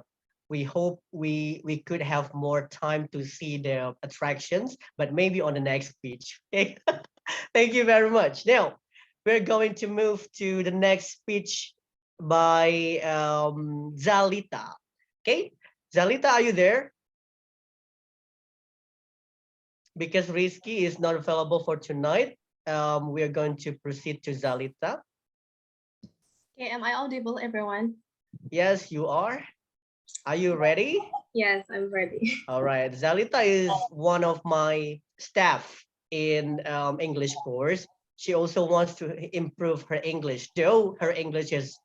B: we hope we could have more time to see the attractions, but maybe on the next speech. Okay, thank you very much. Now we're going to move to the next speech by Zalita. Okay, Zalita, are you there? Because Rizky is not available for tonight, we are going to proceed to Zalita.
I: Okay, am I audible, everyone?
B: Yes, you are. Are you ready?
I: Yes, I'm ready.
B: All right. Zalita is one of my staff in English course. she also wants to improve her English, though her English is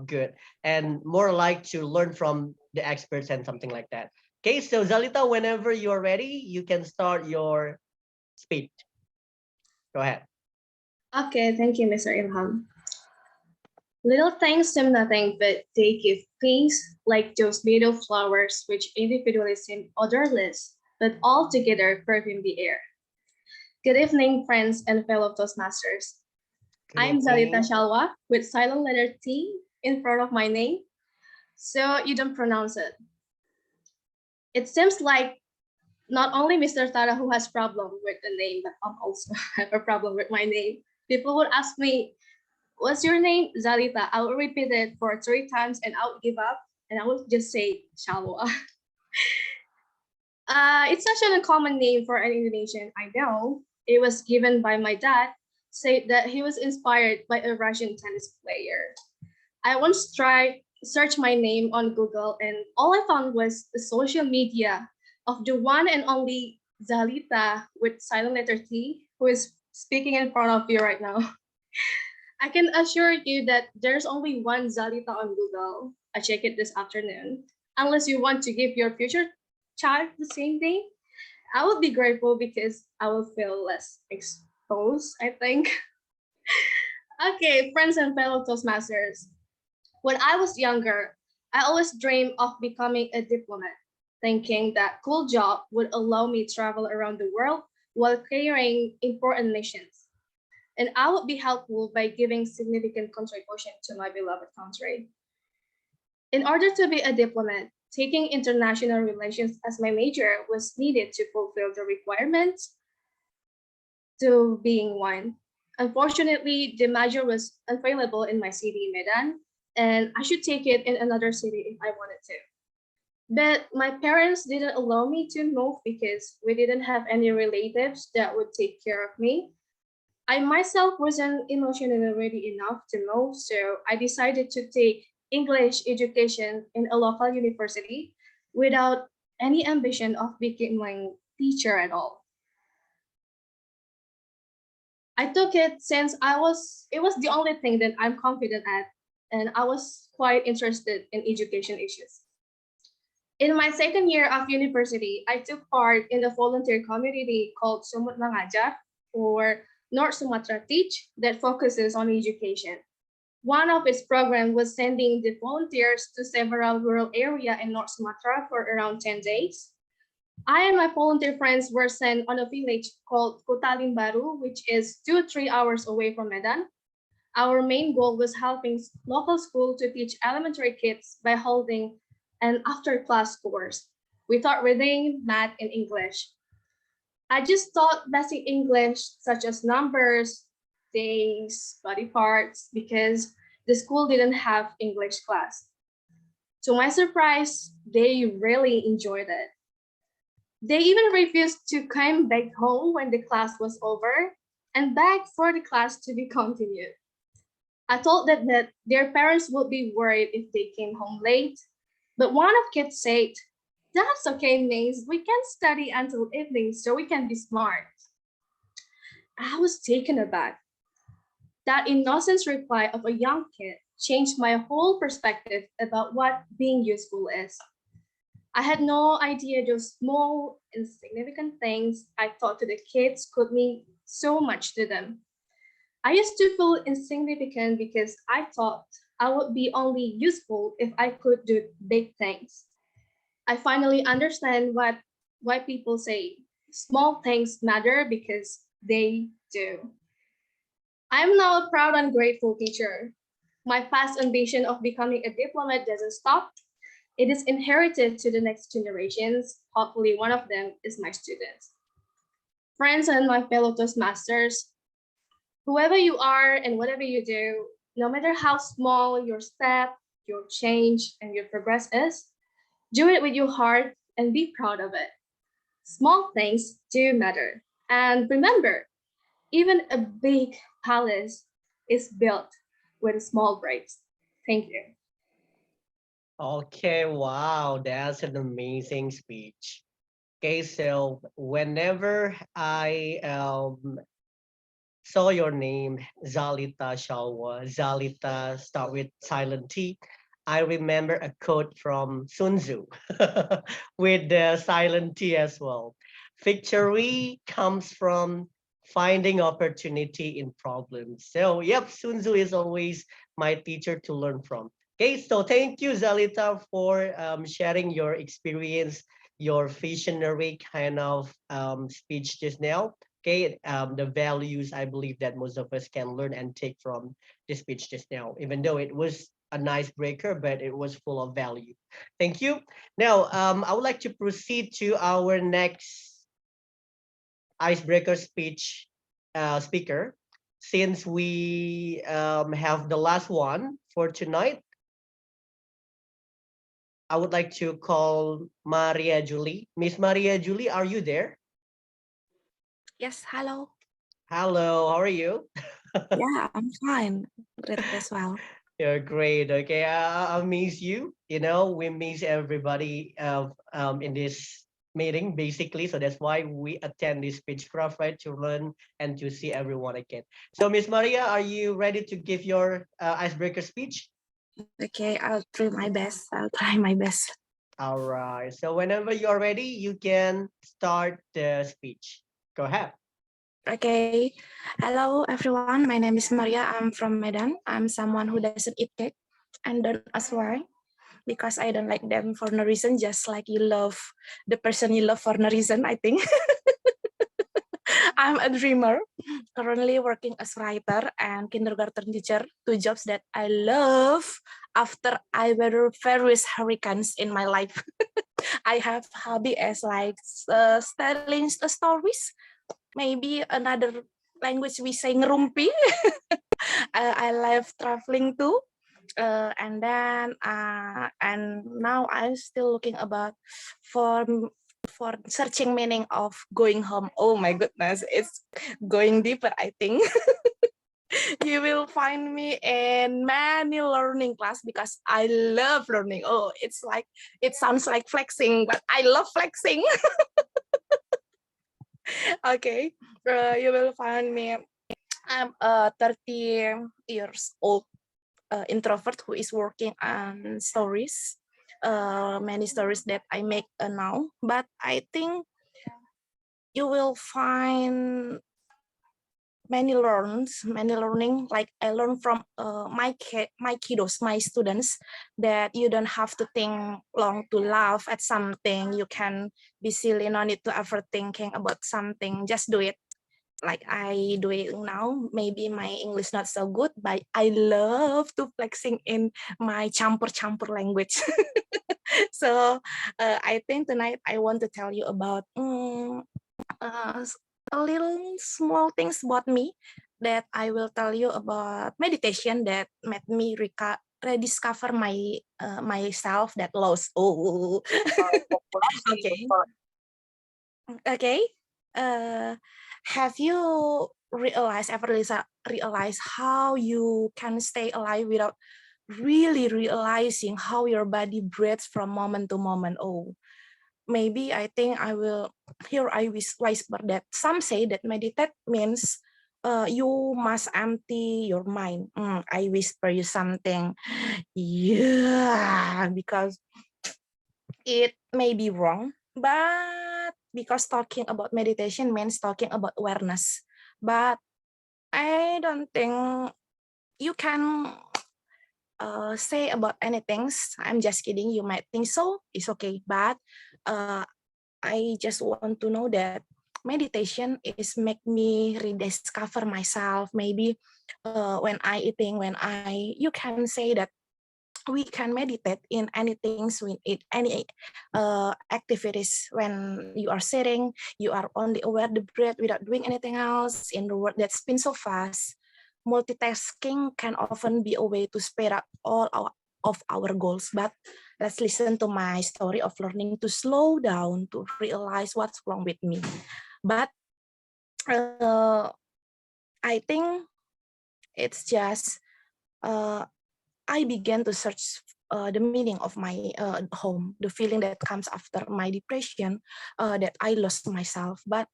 B: good, and more like to learn from the experts and something like that. Okay, so Zalita, whenever you're ready, you can start your speech. Go ahead.
I: Okay, thank you, Mr. Ilham. Little things seem nothing, but they give peace, like those middle flowers which individually seem odorless, but all together perfume the air. Good evening, friends and fellow Toastmasters.
B: Good
I: I'm Zalita
B: evening.
I: Shalwa with silent letter T in front of my name, so you don't pronounce it. It seems like not only Mr. Tara who has problem with the name, but I also have a problem with my name. People would ask me, what's your name? Zalita. I will repeat it for 3 times and I would give up and I would just say Shalwa. It's such an uncommon name for an Indonesian, I know. It was given by my dad, said that he was inspired by a Russian tennis player. I once tried search my name on Google and all I found was the social media of the one and only Zalita with silent letter T, who is speaking in front of you right now. I can assure you that there's only one Zalita on Google. I checked it this afternoon. Unless you want to give your future child the same name, I would be grateful because I will feel less exposed, I think. Okay, friends and fellow Toastmasters. When I was younger, I always dreamed of becoming a diplomat, thinking that cool job would allow me to travel around the world while carrying important missions. And I would be helpful by giving significant contribution to my beloved country. In order to be a diplomat, taking international relations as my major was needed to fulfill the requirements to being one. Unfortunately, the major was unavailable in my city, Medan, and I should take it in another city if I wanted to. But my parents didn't allow me to move because we didn't have any relatives that would take care of me. I myself wasn't emotionally ready enough to move, so I decided to take English education in a local university without any ambition of becoming teacher at all. I took it since it was the only thing that I'm confident at, and I was quite interested in education issues. In my second year of university, I took part in a volunteer community called Sumut Mengajar, or North Sumatra Teach, that focuses on education. One of its programs was sending the volunteers to several rural areas in North Sumatra for around 10 days. I and my volunteer friends were sent on a village called Kotalin Baru, which is 2-3 hours away from Medan. Our main goal was helping local school to teach elementary kids by holding an after-class course. We taught reading, math, and English. I just taught basic English, such as numbers, days, body parts, because the school didn't have English class. To my surprise, they really enjoyed it. They even refused to come back home when the class was over and begged for the class to be continued. I told them that their parents would be worried if they came home late, but one of kids said, "That's okay, Maze. We can study until evening so we can be smart." I was taken aback. That innocent reply of a young kid changed my whole perspective about what being useful is. I had no idea those small, insignificant things I taught to the kids could mean so much to them. I used to feel insignificant because I thought I would be only useful if I could do big things. I finally understand why people say small things matter because they do. I am now a proud and grateful teacher. My past ambition of becoming a diplomat doesn't stop. It is inherited to the next generations. Hopefully, one of them is my students. Friends and my fellow Toastmasters, whoever you are and whatever you do, no matter how small your step, your change, and your progress is, do it with your heart and be proud of it. Small things do matter. And remember, even a big palace is built with small bricks. Thank you.
B: Okay, wow, that's an amazing speech. Okay, so whenever I saw your name, Zalita Shalwa. Zalita start with silent T. I remember a quote from Sun Tzu with the silent T as well. Victory comes from finding opportunity in problems. So, yep, Sun Tzu is always my teacher to learn from. Okay, so thank you, Zalita, for sharing your experience, your visionary kind of speech just now. Okay, the values I believe that most of us can learn and take from the speech just now, even though it was a nice breaker, but it was full of value. Thank you. Now, I would like to proceed to our next icebreaker speaker. Since we have the last one for tonight, I would like to call Maria Julie. Miss Maria Julie, are you there?
J: Yes, hello.
B: Hello, how are you?
J: Yeah, I'm fine. Great as well.
B: You're great. Okay, I miss you. You know, we miss everybody in this meeting basically. So that's why we attend this Speechcraft, right, to learn and to see everyone again. So, Miss Maria, are you ready to give your icebreaker speech?
J: Okay, I'll try my best. I'll try my best.
B: All right. So whenever you're ready, you can start the speech. Go ahead.
J: Okay. Hello, everyone. My name is Maria. I'm from Medan. I'm someone who doesn't eat cake and don't ask why. Because I don't like them for no reason, just like you love the person you love for no reason, I think. I'm a dreamer, currently working as writer and kindergarten teacher, two jobs that I love after I weather various hurricanes in my life. I have hobby as like telling stories, maybe another language we say ngerumpi. I love traveling too. And now I'm still looking about for searching meaning of going home. Oh my goodness, it's going deeper, I think. You will find me in many learning class because I love learning. Oh, it's like, it sounds like flexing, but I love flexing. Okay, you will find me. I'm a 30 years old introvert who is working on stories, many stories that I make now. But I think you will find many learning. Like I learn from my kiddos, my students, that you don't have to think long to laugh at something. You can be silly, no need to ever thinking about something. Just do it. Like I do it now. Maybe my English not so good, but I love to flexing in my campur language. So I think tonight I want to tell you about a little small things about me, that I will tell you about meditation that made me rediscover my myself that lost. Oh, okay. Okay. Have you ever realized how you can stay alive without really realizing how your body breathes from moment to moment? Oh, maybe I think I will whisper that some say that meditate means you must empty your mind. I whisper you something. Yeah, because it may be wrong, but because talking about meditation means talking about awareness. But I don't think you can say about anything. I'm just kidding. You might think so. It's okay. But I just want to know that meditation is make me rediscover myself. Maybe when I eating, you can say that we can meditate in anything, in any activities. When you are sitting, you are only aware the breath without doing anything else. In the world that spins so fast, multitasking can often be a way to speed up all of our goals. But let's listen to my story of learning to slow down, to realize what's wrong with me. But I think it's just I began to search the meaning of my home, the feeling that comes after my depression, that I lost myself. But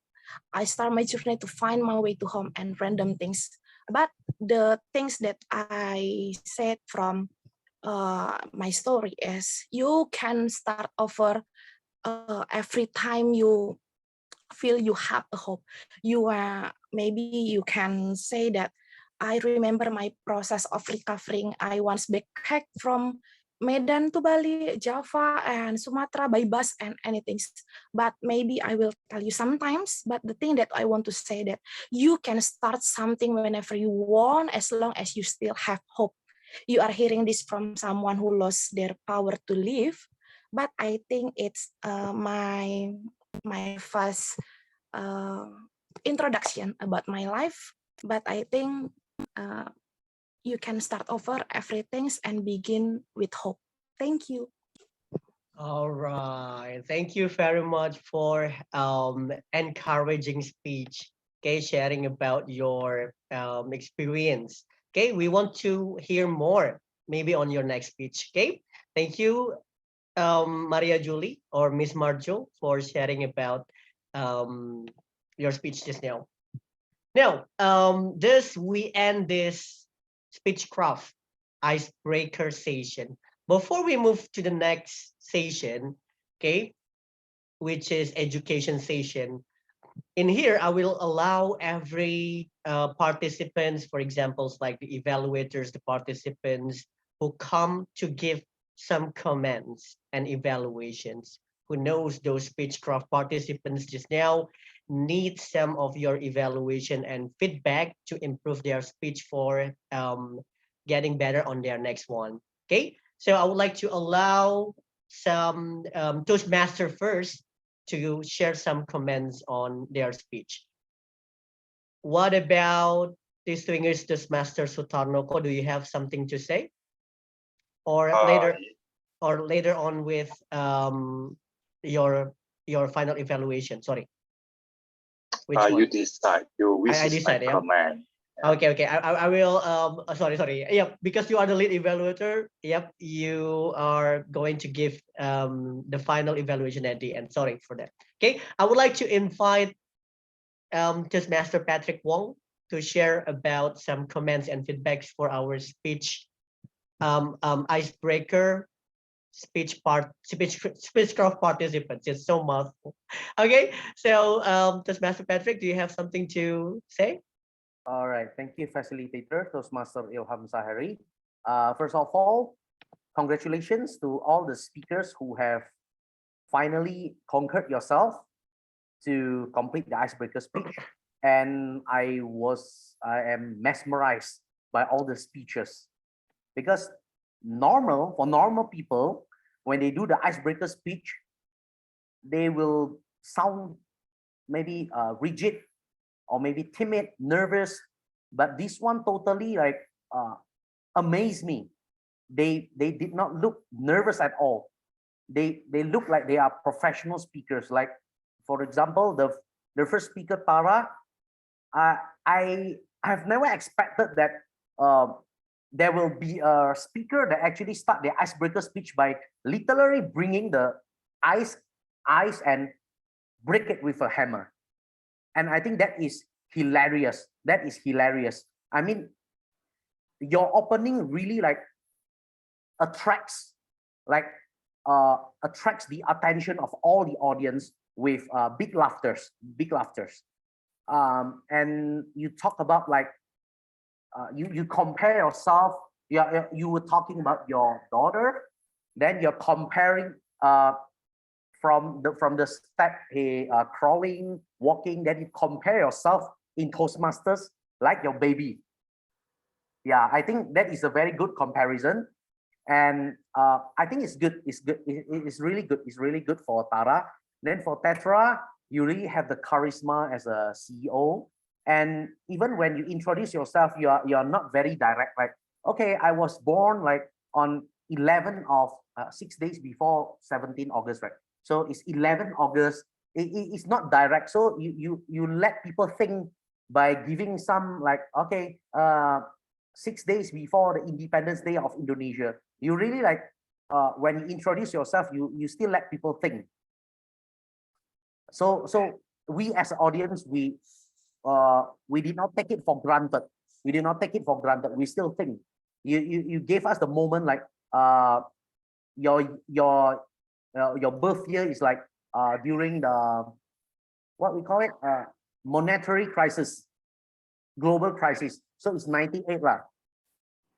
J: I start my journey to find my way to home and random things. But the things that I said from my story is you can start over every time you feel you have a hope. You maybe you can say that I remember my process of recovering. I once backpacked from Medan to Bali, Java, and Sumatra by bus and anything. But maybe I will tell you sometimes. But the thing that I want to say that you can start something whenever you want, as long as you still have hope. You are hearing this from someone who lost their power to live, but I think it's my first uh, introduction about my life. But I think uh, you can start over everything and begin with hope. Thank you.
B: All right. Thank you very much for encouraging speech. Okay, sharing about your experience. Okay, we want to hear more maybe on your next speech. Okay, thank you, Maria Julie or Miss Marjo for sharing about um, your speech just now. Now, this we end this Speechcraft icebreaker session. Before we move to the next session, okay, which is education session, in here I will allow every participants, for examples like the evaluators, the participants who come to give some comments and evaluations. Who knows those Speechcraft participants just now need some of your evaluation and feedback to improve their speech for getting better on their next one. Okay, so I would like to allow some Toastmaster first to share some comments on their speech. What about distinguished Toastmaster Sutarnoko? Do you have something to say? Or later on with your final evaluation? Sorry. Which one?
A: You decide. You wish
B: I
A: is
B: decide,
A: my
B: yeah.
A: command.
B: Okay. I will. Sorry. Yep. Because you are the lead evaluator. Yep. You are going to give the final evaluation at the end. Sorry for that. Okay. I would like to invite Master Patrick Wong to share about some comments and feedbacks for our speech icebreaker speechcraft participants. It's so mouthful. Okay. So Master Patrick, do you have something to say?
D: All right, thank you, facilitator, Toastmaster Ilham Saheri. First of all, congratulations to all the speakers who have finally conquered yourself to complete the icebreaker speech. And I am mesmerized by all the speeches, because for normal people, when they do the icebreaker speech, they will sound maybe rigid or maybe timid, nervous, but this one totally like amazed me. They did not look nervous at all. They look like they are professional speakers. Like, for example, the first speaker, Tara, I have never expected that there will be a speaker that actually start the icebreaker speech by literally bringing the ice and break it with a hammer. And I think that is hilarious. That is hilarious. I mean, your opening really like attracts the attention of all the audience with big laughters. And you talk about like you compare yourself. You were talking about your daughter, then you're comparing from the step crawling, walking, then you compare yourself in Toastmasters like your baby. Yeah, I think that is a very good comparison, and I think it's good. It's really good. It's really good for Tara. Then for Tetra, you really have the charisma as a CEO, and even when you introduce yourself, you are not very direct. Like, okay, I was born like on 11 of 6 days before 17 August, right? So it's 11 August. It's not direct. So you let people think by giving some like, okay, 6 days before the Independence Day of Indonesia. You really like when you introduce yourself, you still let people think. So we as an audience, we did not take it for granted. We did not take it for granted. We still think you gave us the moment like your birth year is like during the what we call it monetary crisis, global crisis. So it's 98 lah.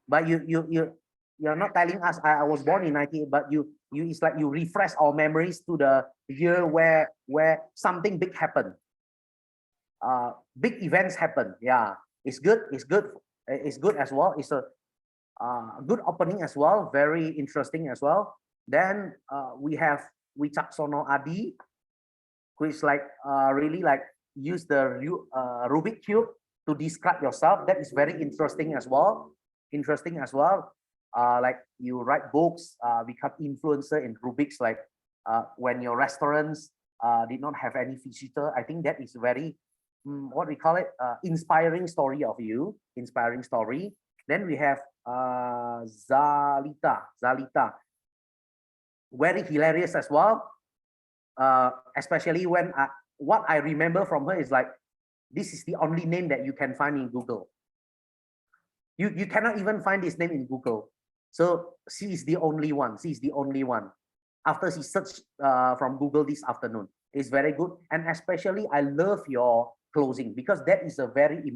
D: But you're not telling us I was born in 98, but you it's like you refresh our memories to the year where something big happened. Big events happen. Yeah, it's good. It's good. It's good as well. It's a good opening as well. Very interesting as well. Then we have Wicaksono Adi, who is like really like use the Rubik cube to describe yourself. That is very interesting as well. Interesting as well. Like you write books, become influencer in Rubik's, like when your restaurants did not have any visitor. I think that is very what we call it inspiring story of you. Inspiring story. Then we have Zalita, very hilarious as well. Especially when what I remember from her is like, this is the only name that you can find in Google. You cannot even find this name in Google. So she is the only one. She is the only one. After she searched from Google this afternoon, it's very good. And especially I love your closing, because that is a very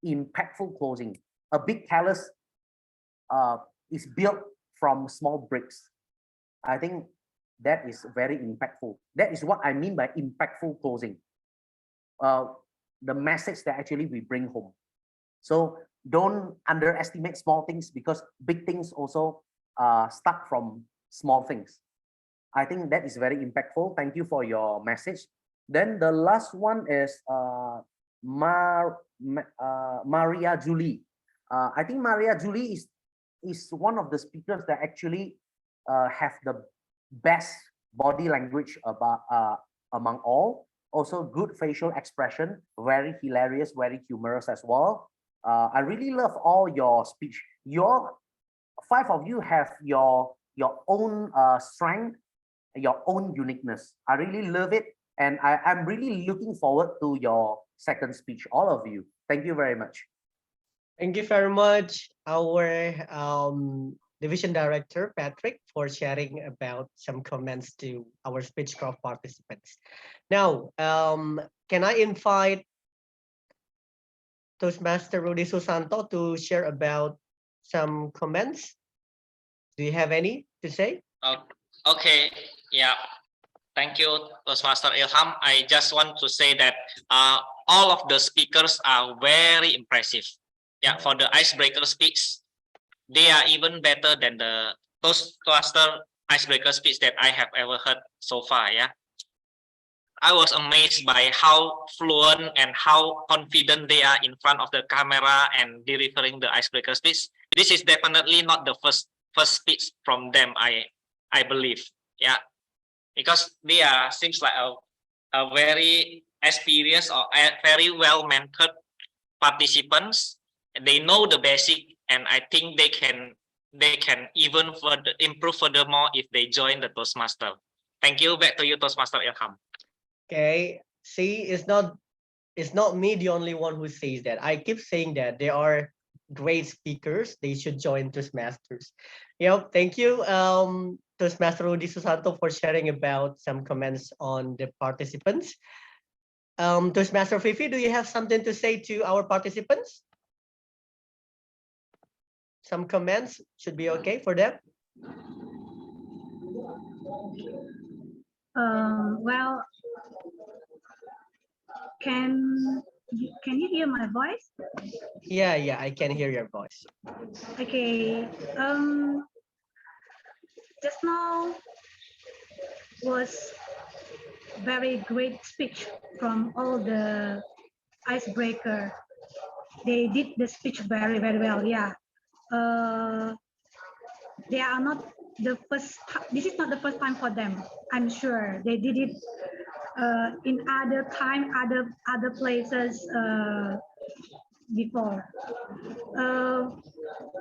D: impactful closing. A big palace is built from small bricks. I think that is very impactful. That is what I mean by impactful closing. The message that actually we bring home. So don't underestimate small things, because big things also start from small things. I think that is very impactful. Thank you for your message. Then the last one is Maria Julie. I think Maria Julie is one of the speakers that actually have the best body language about among all. Also good facial expression, very hilarious, very humorous as well. I really love all your speech. Your 5 of you have your own strength, your own uniqueness. I really love it, and I'm really looking forward to your second speech, all of you. Thank you very much.
B: Thank you very much, our Division Director, Patrick, for sharing about some comments to our Speechcraft participants. Now, can I invite Toastmaster Rudy Susanto to share about some comments? Do you have any to say?
E: Okay, yeah. Thank you, Toastmaster Ilham. I just want to say that all of the speakers are very impressive. Yeah, for the icebreaker speech, they are even better than the Toastmaster icebreaker speech that I have ever heard so far. Yeah, I was amazed by how fluent and how confident they are in front of the camera and delivering the icebreaker speech. This is definitely not the first speech from them, I believe. Yeah, because they are seems like a very experienced or very well mentored participants. They know the basic, and I think they can even further improve furthermore if they join the Toastmaster. Thank you. Back to you, Toastmaster Ilham.
B: Okay, see, it's not me the only one who says that. I keep saying that they are great speakers. They should join Toastmasters. Yep, thank you, Toastmaster Rudy Susanto, for sharing about some comments on the participants. Toastmaster Fifi, do you have something to say to our participants? Some comments should be okay for them.
C: Well, can you hear my voice?
B: Yeah, I can hear your voice.
C: Okay. Just now was very great speech from all the icebreaker. They did the speech very well. Yeah. They are not the first. This is not the first time for them. I'm sure they did it in other time, other places before.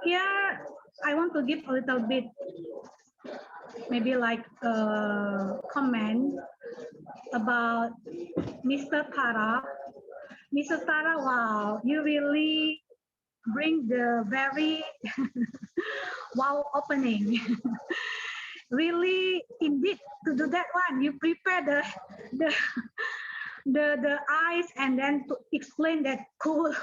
C: Here, I want to give a little bit, maybe like a comment about Mr. Tara. Mr. Tara, wow, you really bring the very wow opening. Really, indeed, to do that one, you prepare the the eyes and then to explain that cool.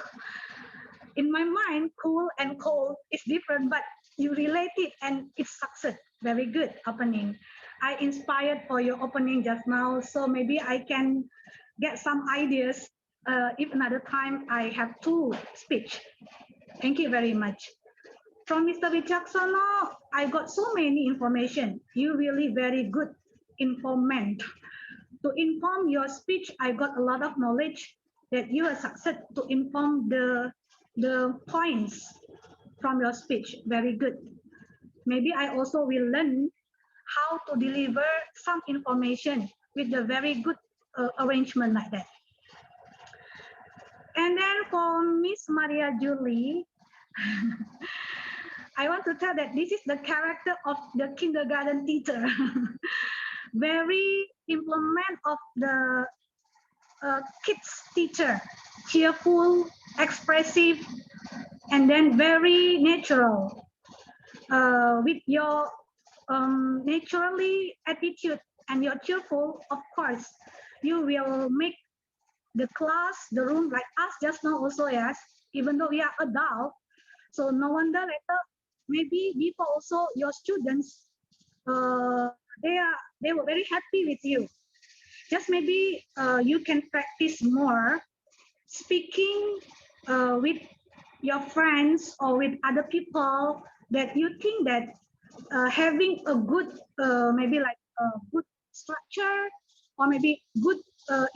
C: In my mind, cool and cold is different, but you relate it and it's success. Very good opening. I inspired for your opening just now, so maybe I can get some ideas if another time I have to speech. Thank you very much. From Mr. Wicaksono, I got so many information. You really very good informant. To inform your speech, I got a lot of knowledge that you are success to inform the points from your speech. Very good. Maybe I also will learn how to deliver some information with a very good arrangement like that. And then for Miss Maria Julie, I want to tell that this is the character of the kindergarten teacher. Very implement of the kids teacher, cheerful, expressive, and then very natural. With your naturally attitude and your cheerful, of course, you will make the class, the room like us just now also, yes, even though we are adult. So no wonder later, maybe before also your students, they were very happy with you. Just maybe you can practice more speaking with your friends or with other people that you think that having a good, maybe like a good structure or maybe good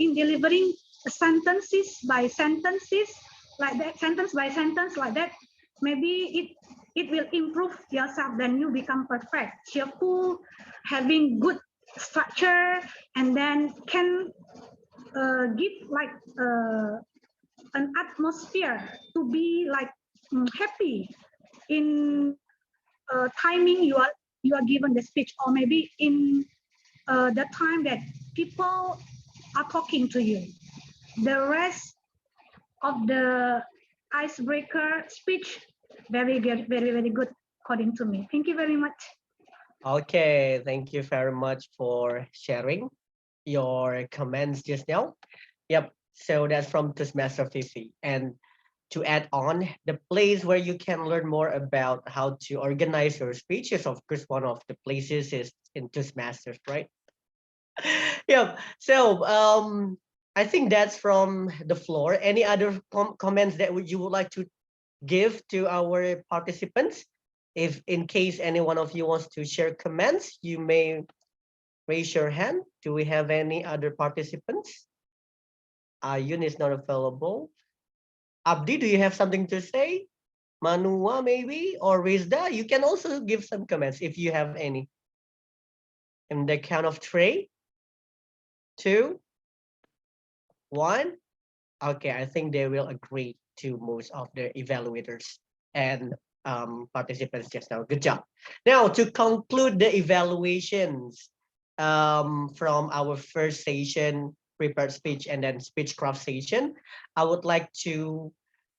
C: in delivering sentences by sentences like that, sentence by sentence like that, maybe it will improve yourself, then you become perfect, cheerful, having good structure, and then can give like an atmosphere to be like happy in timing you are given the speech, or maybe in the time that people are talking to you. The rest of the icebreaker speech, very good, very good according to me. Thank you very much.
B: Okay, thank you very much for sharing your comments just now. Yep, so that's from Toastmaster Fifi. And to add on, the place where you can learn more about how to organize your speeches, of course, one of the places is in Toastmasters, right? Yep, so I think that's from the floor. Any other comments that you would like to give to our participants? If in case any one of you wants to share comments, you may raise your hand. Do we have any other participants? Ayun is not available. Abdi, do you have something to say? Manua maybe, or Rizda, you can also give some comments if you have any. In the count of 3, 2, 1. Okay, I think they will agree to most of the evaluators and participants just now. Good job. Now to conclude the evaluations from our first session, prepared speech, and then Speechcraft session, I would like to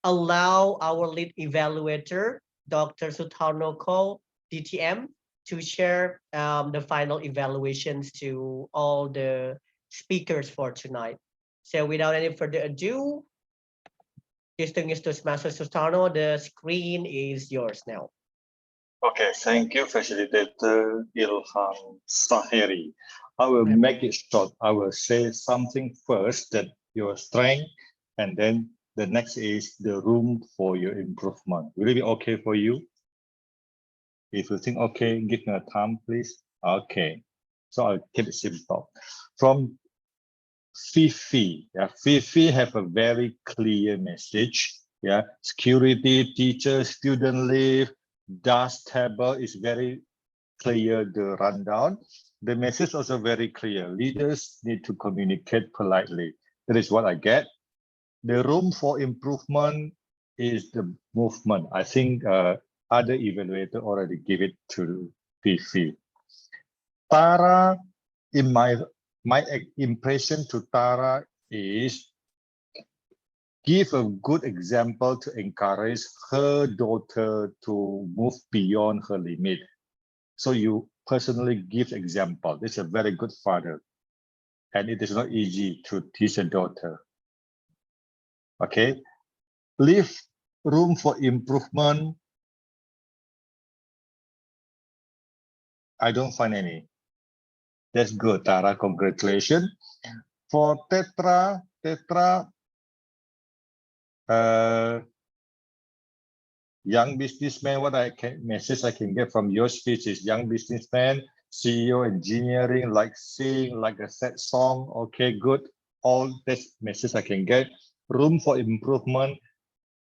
B: allow our lead evaluator, Dr. Sutarno Ko, DTM, to share the final evaluations to all the speakers for tonight. So without any further ado, distinguished Toastmaster Sutarno, the screen is yours now.
A: Okay, thank you, Facilitator Ilham Saheri. I will make it short. I will say something first that your strength, and then the next is the room for your improvement. Will it be okay for you? If you think okay, give me a time, please. Okay, so I'll keep it simple. From Fifi, yeah, Fifi have a very clear message. Yeah, security, teacher, student leave, dust table is very clear, the rundown. The message also very clear. Leaders need to communicate politely. That is what I get. The room for improvement is the movement. I think other evaluator already give it to Fifi. Tara, in my My impression to Tara is give a good example to encourage her daughter to move beyond her limit. So you personally give example. This is a very good father. And it is not easy to teach a daughter. Okay. Leave room for improvement. I don't find any. That's good, Tara. Congratulations. For Tetra, young businessman, what message I can get from your speech is young businessman, CEO engineering, like sing, like a sad song. Okay, good. All this message I can get. Room for improvement.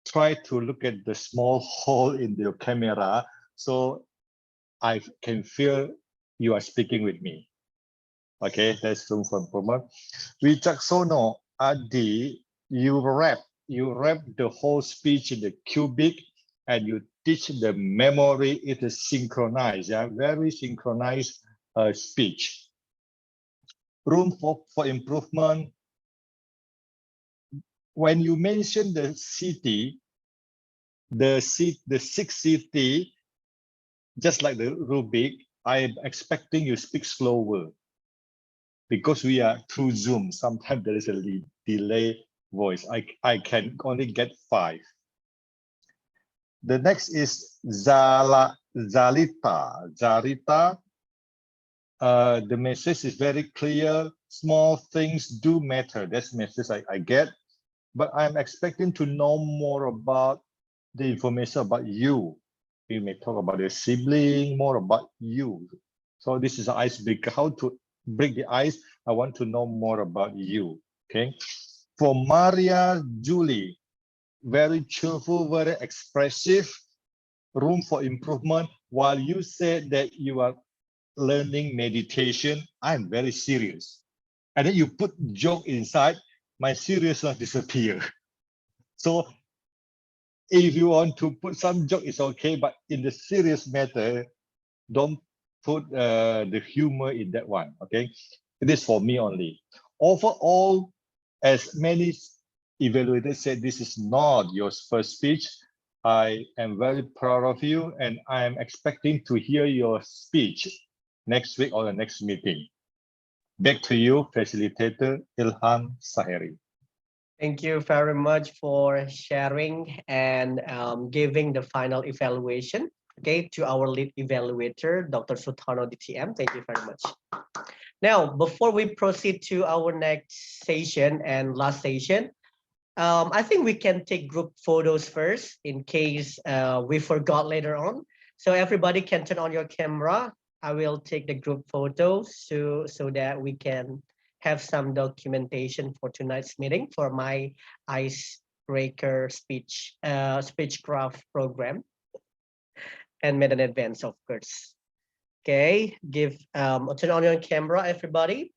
A: Try to look at the small hole in your camera so I can feel you are speaking with me. Okay, that's room for improvement. Wijaksono, Adi, you wrap the whole speech in the cubic and you teach the memory. It is synchronized, yeah, very synchronized speech. Room for improvement. When you mention the city, the sixth city, just like the Rubik, I'm expecting you speak slower because we are through Zoom. Sometimes there is a delay voice. I can only get 5. The next is Zarita. The message is very clear. Small things do matter. That's the message I get. But I'm expecting to know more about the information about you. We may talk about your sibling, more about you. So this is an icebreaker. How to break the ice? I want to know more about you. Okay. For Maria Julie, very cheerful, very expressive, room for improvement. While you said that you are learning meditation, I'm very serious. And then you put joke inside, my seriousness disappear. So if you want to put some joke, it's okay, but in the serious matter, don't put the humor in that one, okay? It is for me only. Overall, as many evaluators said, this is not your first speech. I am very proud of you and I am expecting to hear your speech next week or the next meeting. Back to you, facilitator Ilham Saheri.
B: Thank you very much for sharing and giving the final evaluation, okay, to our lead evaluator, Dr. Sutano DTM. Thank you very much. Now, before we proceed to our next session and last session, I think we can take group photos first in case we forgot later on. So everybody can turn on your camera. I will take the group photos so that we can have some documentation for tonight's meeting for my icebreaker speechcraft program and made in advance, of course. Okay, turn on your camera, everybody.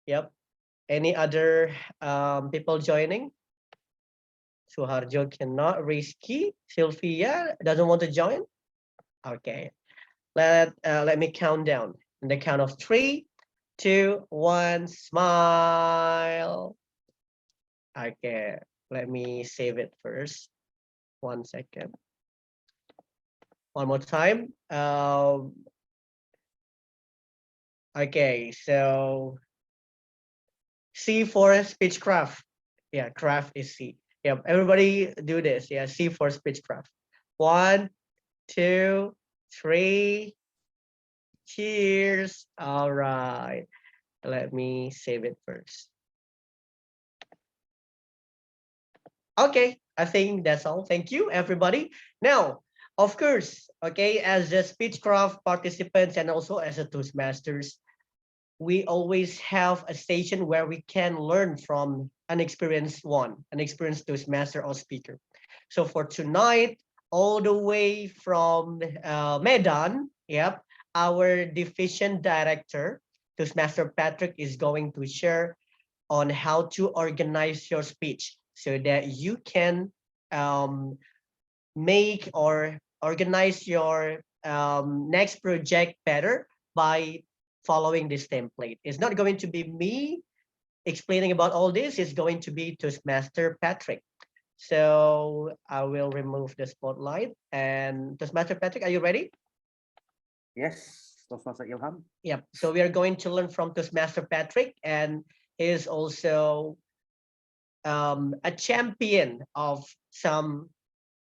B: Yep. Any other people joining? Suharjo cannot. Rizky, Sylvia doesn't want to join. Okay, let me count down. In the count of 3, 2, 1, smile. Okay, let me save it first. 1 second. One more time. Okay, so C for speechcraft. Yeah, craft is C. Yep, everybody do this. Yeah, C for speechcraft. 1, 2, 3. Cheers. All right. Let me save it first. Okay, I think that's all. Thank you, everybody. Now, of course, okay, as a Speechcraft participants and also as a Toastmasters, we always have a station where we can learn from an experienced Toastmaster or speaker. So for tonight, all the way from Medan, yep, our division director, Toastmaster Patrick, is going to share on how to organize your speech so that you can make or organize your next project better by following this template. It's not going to be me explaining about all this. It's going to be Toastmaster Patrick. So I will remove the spotlight. And Toastmaster Patrick, are you ready?
D: Yes, Toastmaster Ilham.
B: Yep. So we are going to learn from Toastmaster Patrick, and he is also a champion of some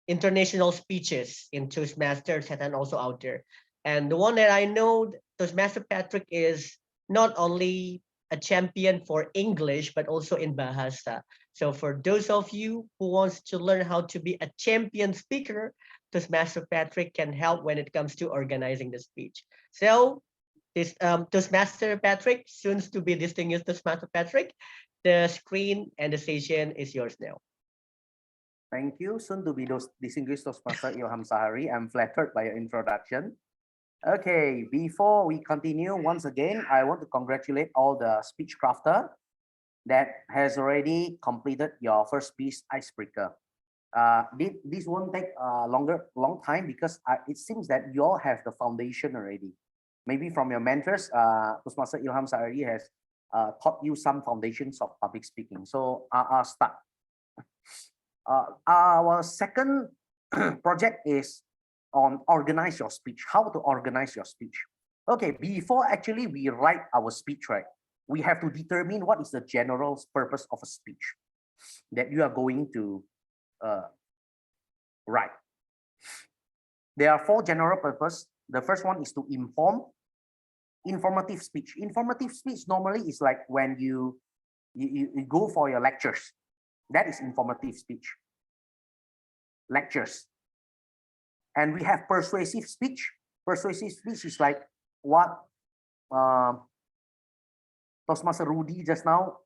B: international speeches in Toastmasters and also out there. And the one that I know, Toastmaster Patrick is not only a champion for English, but also in Bahasa. So for those of you who wants to learn how to be a champion speaker, Toastmaster Patrick can help when it comes to organizing the speech. So this Toastmaster Patrick, soon to be distinguished Toastmaster Patrick, the screen and the session is yours now.
D: Thank you. Soon to be distinguished Toastmaster Ilham Saheri. I'm flattered by your introduction. Okay, before we continue, once again, I want to congratulate all the speech crafter that has already completed your first speech icebreaker. This won't take a long time because it seems that you all have the foundation already. Maybe from your mentors, Toastmaster Ilham Saheri has taught you some foundations of public speaking. So I'll start. Our second project is on organize your speech, how to organize your speech. Okay, before actually we write our speech, right, we have to determine what is the general purpose of a speech that you are going to write. There are 4 general purposes. The first one is to inform. Informative speech. Informative speech normally is like when you go for your lectures. That is informative speech. Lectures. And we have persuasive speech. Persuasive speech is like what Toastmaster Rudy just now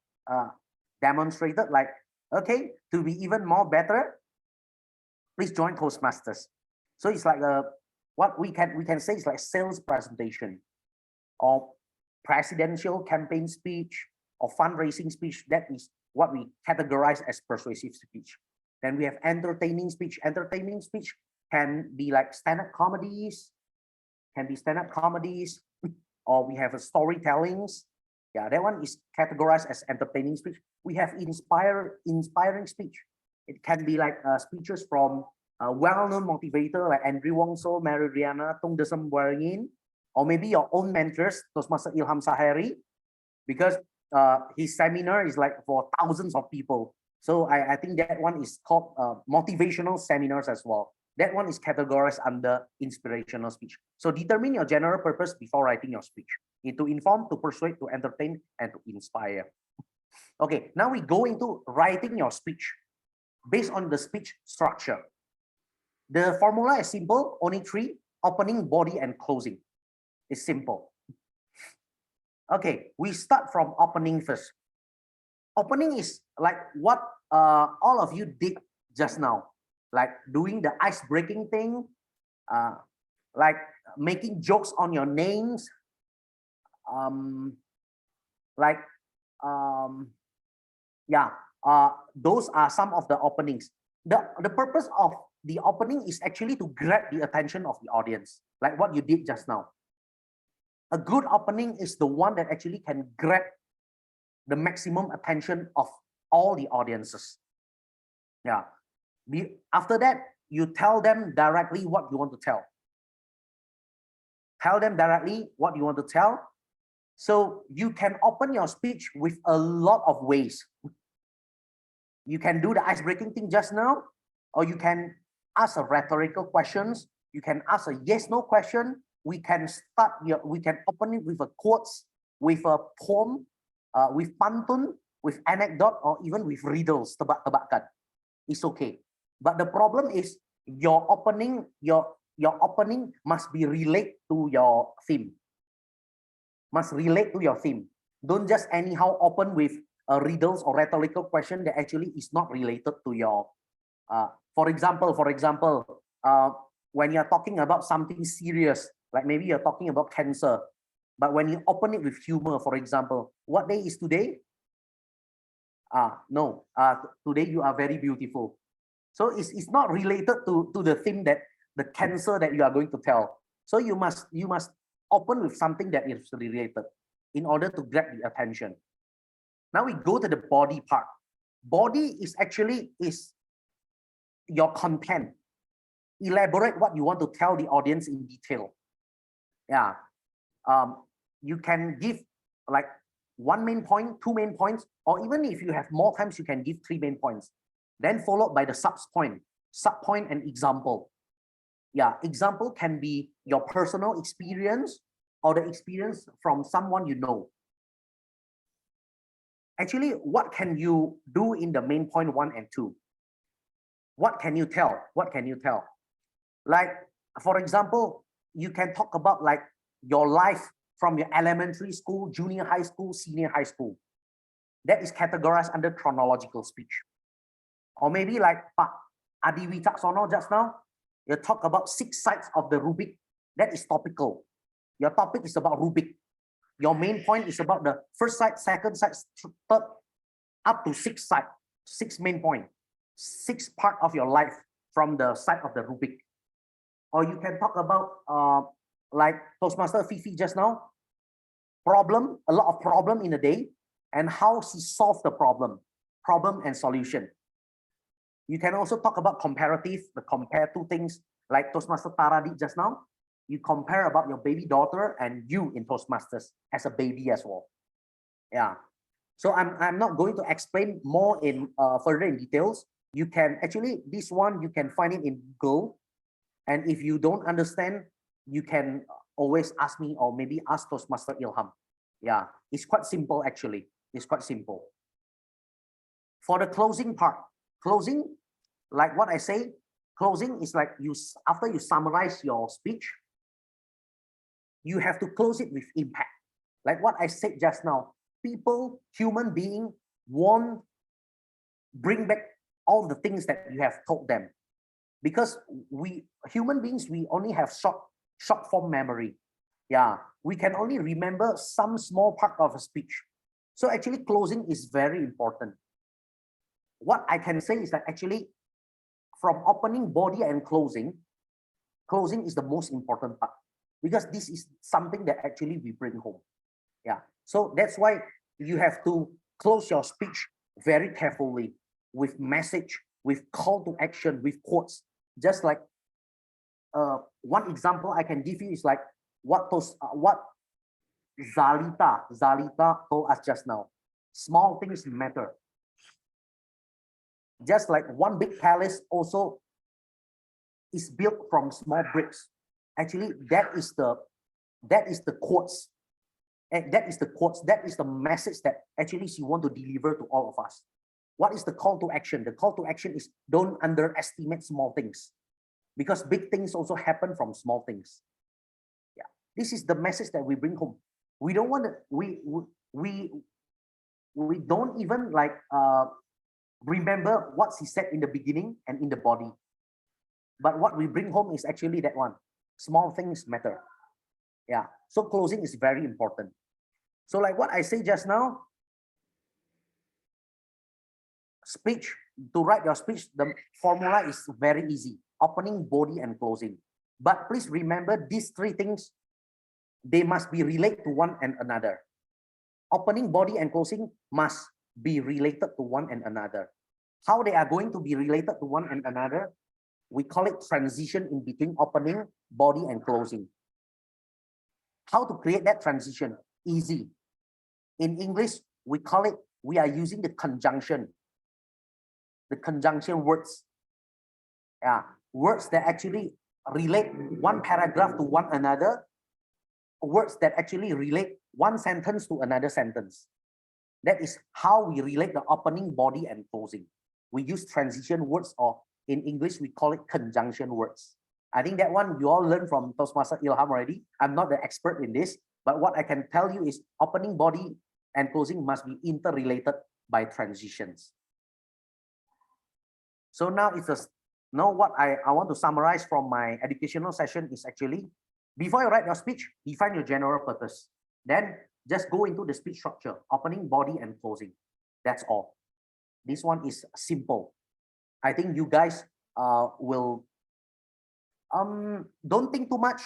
D: demonstrated. Like, okay, to be even more better, please join Toastmasters. So it's like what we can say is like sales presentation, or presidential campaign speech, or fundraising speech. That is what we categorize as persuasive speech. Then we have entertaining speech. Entertaining speech can be like stand-up comedies, or we have a storytellings. Yeah, that one is categorized as entertaining speech. We have inspiring speech. It can be like speeches from a well-known motivator like Andrew Wong So, Mary Riana, Tung Desem Waringin, or maybe your own mentors, Toastmaster Ilham Saheri, because his seminar is like for thousands of people. So I think that one is called motivational seminars as well. That one is categorized under inspirational speech. So determine your general purpose before writing your speech. To inform, to persuade, to entertain, and to inspire. Okay, now we go into writing your speech based on the speech structure. The formula is simple, only 3: opening, body, and closing. It's simple. Okay, we start from opening first. Opening is like what all of you did just now, like doing the ice-breaking thing, like making jokes on your names, those are some of the openings. The purpose of the opening is actually to grab the attention of the audience, like what you did just now. A good opening is the one that actually can grab the maximum attention of all the audiences. Yeah. After that, you tell them directly what you want to tell. Tell them directly what you want to tell. So you can open your speech with a lot of ways. You can do the ice-breaking thing just now, or you can ask a rhetorical questions. You can ask a yes/no question. We can open it with a quotes, with a poem, with pantun, with anecdote, or even with riddles, tebak-tebakan. It's okay. But the problem is your opening must be relate to your theme. Must relate to your theme. Don't just anyhow open with riddles or rhetorical question that actually is not related to your. For example, when you're talking about something serious, like maybe you're talking about cancer, but when you open it with humor, for example, what day is today? Today you are very beautiful. So it's not related to the thing that the cancer that you are going to tell. So you must open with something that is related in order to grab the attention. Now we go to the body part. Body is actually your content. Elaborate what you want to tell the audience in detail. Yeah. You can give like 1 main point, 2 main points, or even if you have more times, you can give 3 main points. Then followed by the subpoint and example. Yeah, example can be your personal experience or the experience from someone you know. Actually, what can you do in the main point 1 and 2? What can you tell? What can you tell? Like, for example, you can talk about like your life from your elementary school, junior high school, senior high school. That is categorized under chronological speech. Or maybe like Pak Adi Wicaksono just now, you talk about 6 sides of the rubric. That is topical. Your topic is about rubric. Your main point is about the first side, second side, third, up to 6 sides, 6 main point, 6 part of your life from the side of the rubric. Or you can talk about like Toastmaster Fifi just now, problem, a lot of problem in a day, and how she solved the problem and solution. You can also talk about comparative, compare 2 things like Toastmaster Tara did just now. You compare about your baby daughter and you in Toastmasters as a baby as well. Yeah. So I'm not going to explain more in further in details. You can actually, this one, you can find it in Google. And if you don't understand, you can always ask me or maybe ask Toastmaster Ilham. Yeah, it's quite simple actually. It's quite simple. For the closing part, closing, like what I say, closing is like after you summarize your speech, you have to close it with impact. Like what I said just now, people, human being won't bring back all the things that you have told them. Because we human beings, we only have short form memory. Yeah, we can only remember some small part of a speech. So actually closing is very important. What I can say is that actually from opening, body and closing is the most important part because this is something that actually we bring home. Yeah, so that's why you have to close your speech very carefully with message, with call to action, with quotes. Just like one example I can give you is like what Zalita told us just now. Small things matter. Just like one big palace also is built from small bricks. Actually, that is the quotes. And that is the message that actually she want to deliver to all of us. What is the call to action? The call to action is don't underestimate small things because big things also happen from small things. Yeah, this is the message that we bring home. We don't want to, we don't even like remember what she said in the beginning and in the body. But what we bring home is actually that one. Small things matter. Yeah, so closing is very important. So like what I say just now, speech, to write your speech, the formula is very easy. Opening, body, and closing. But please remember these 3 things, they must be related to one and another. Opening, body, and closing must be related to one and another. How they are going to be related to one and another, we call it transition in between opening, body, and closing. How to create that transition? Easy. In English, we call it, we are using the conjunction words. Yeah, words that actually relate one paragraph to one another, words that actually relate one sentence to another sentence. That is how we relate the opening, body, and closing. We use transition words, or in English, we call it conjunction words. I think that one you all learned from Toastmaster Ilham already. I'm not the expert in this, but what I can tell you is opening, body, and closing must be interrelated by transitions. So now what I want to summarize from my educational session is actually, before you write your speech, define your general purpose. Then just go into the speech structure, opening, body, and closing. That's all. This one is simple. I think you guys will, don't think too much.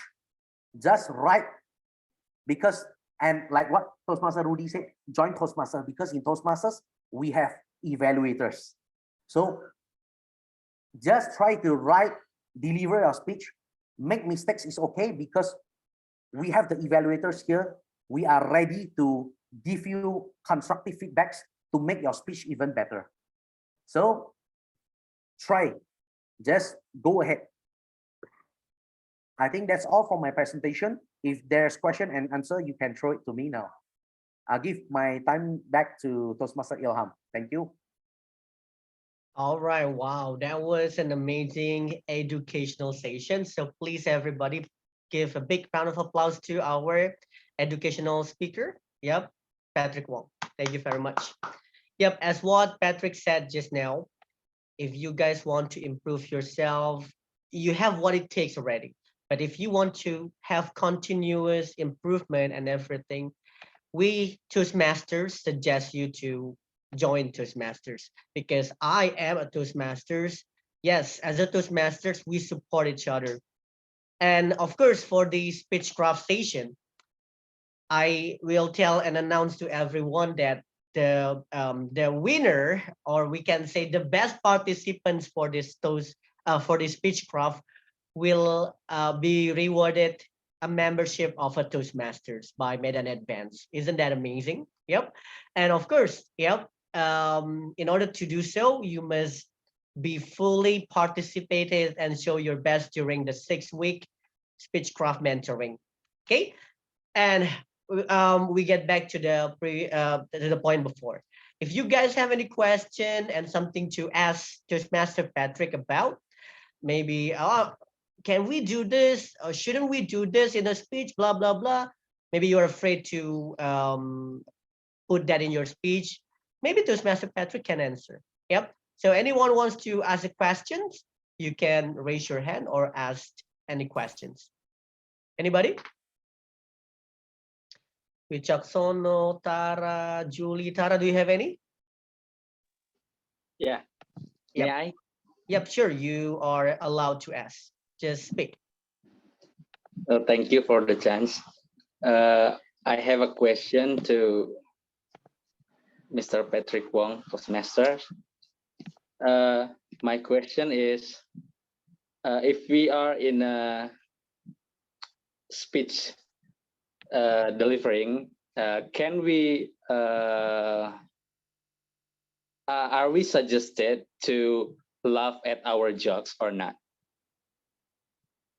D: Just write because, and like what Toastmaster Rudy said, join Toastmasters, because in Toastmasters, we have evaluators. So just try to deliver your speech. Make mistakes is okay, because we have the evaluators here. We are ready to give you constructive feedbacks to make your speech even better. So try, just go ahead. I think that's all for my presentation. If there's question and answer, you can throw it to me now. I'll give my time back to Toastmaster Ilham. Thank you.
B: All right, wow, that was an amazing educational session. So please, everybody, give a big round of applause to our educational speaker. Yep, Patrick Wong. Thank you very much. Yep, as what Patrick said just now, if you guys want to improve yourself, you have what it takes already. But if you want to have continuous improvement and everything, we Toastmasters suggest you to join Toastmasters, because I am a Toastmasters. Yes, as a Toastmasters, we support each other. And of course, for the Speechcraft station, I will tell and announce to everyone that the winner, or we can say the best participants for this Speechcraft, will be rewarded a membership of a Toastmasters by Medan Advance. Isn't that amazing? Yep. And of course, yep. In order to do so, you must be fully participated and show your best during the 6-week Speechcraft mentoring. Okay. And we get back to the point before. If you guys have any question and something to ask Toastmaster Patrick about, maybe can we do this, or shouldn't we do this in a speech, blah blah blah, maybe you're afraid to put that in your speech, maybe Toastmaster Patrick can answer. Yep. So anyone wants to ask a questions, you can raise your hand or ask any questions. Anybody? Wicaksono, Tara, Julie. Tara, do you have any?
K: Yeah.
B: Yep.
K: May I?
B: Yep, sure. You are allowed to ask. Just speak.
K: Thank you for the chance. I have a question to Mr. Patrick Wong, Toastmaster. My question is, if we are in a speech delivering, can we are we suggested to laugh at our jokes or not?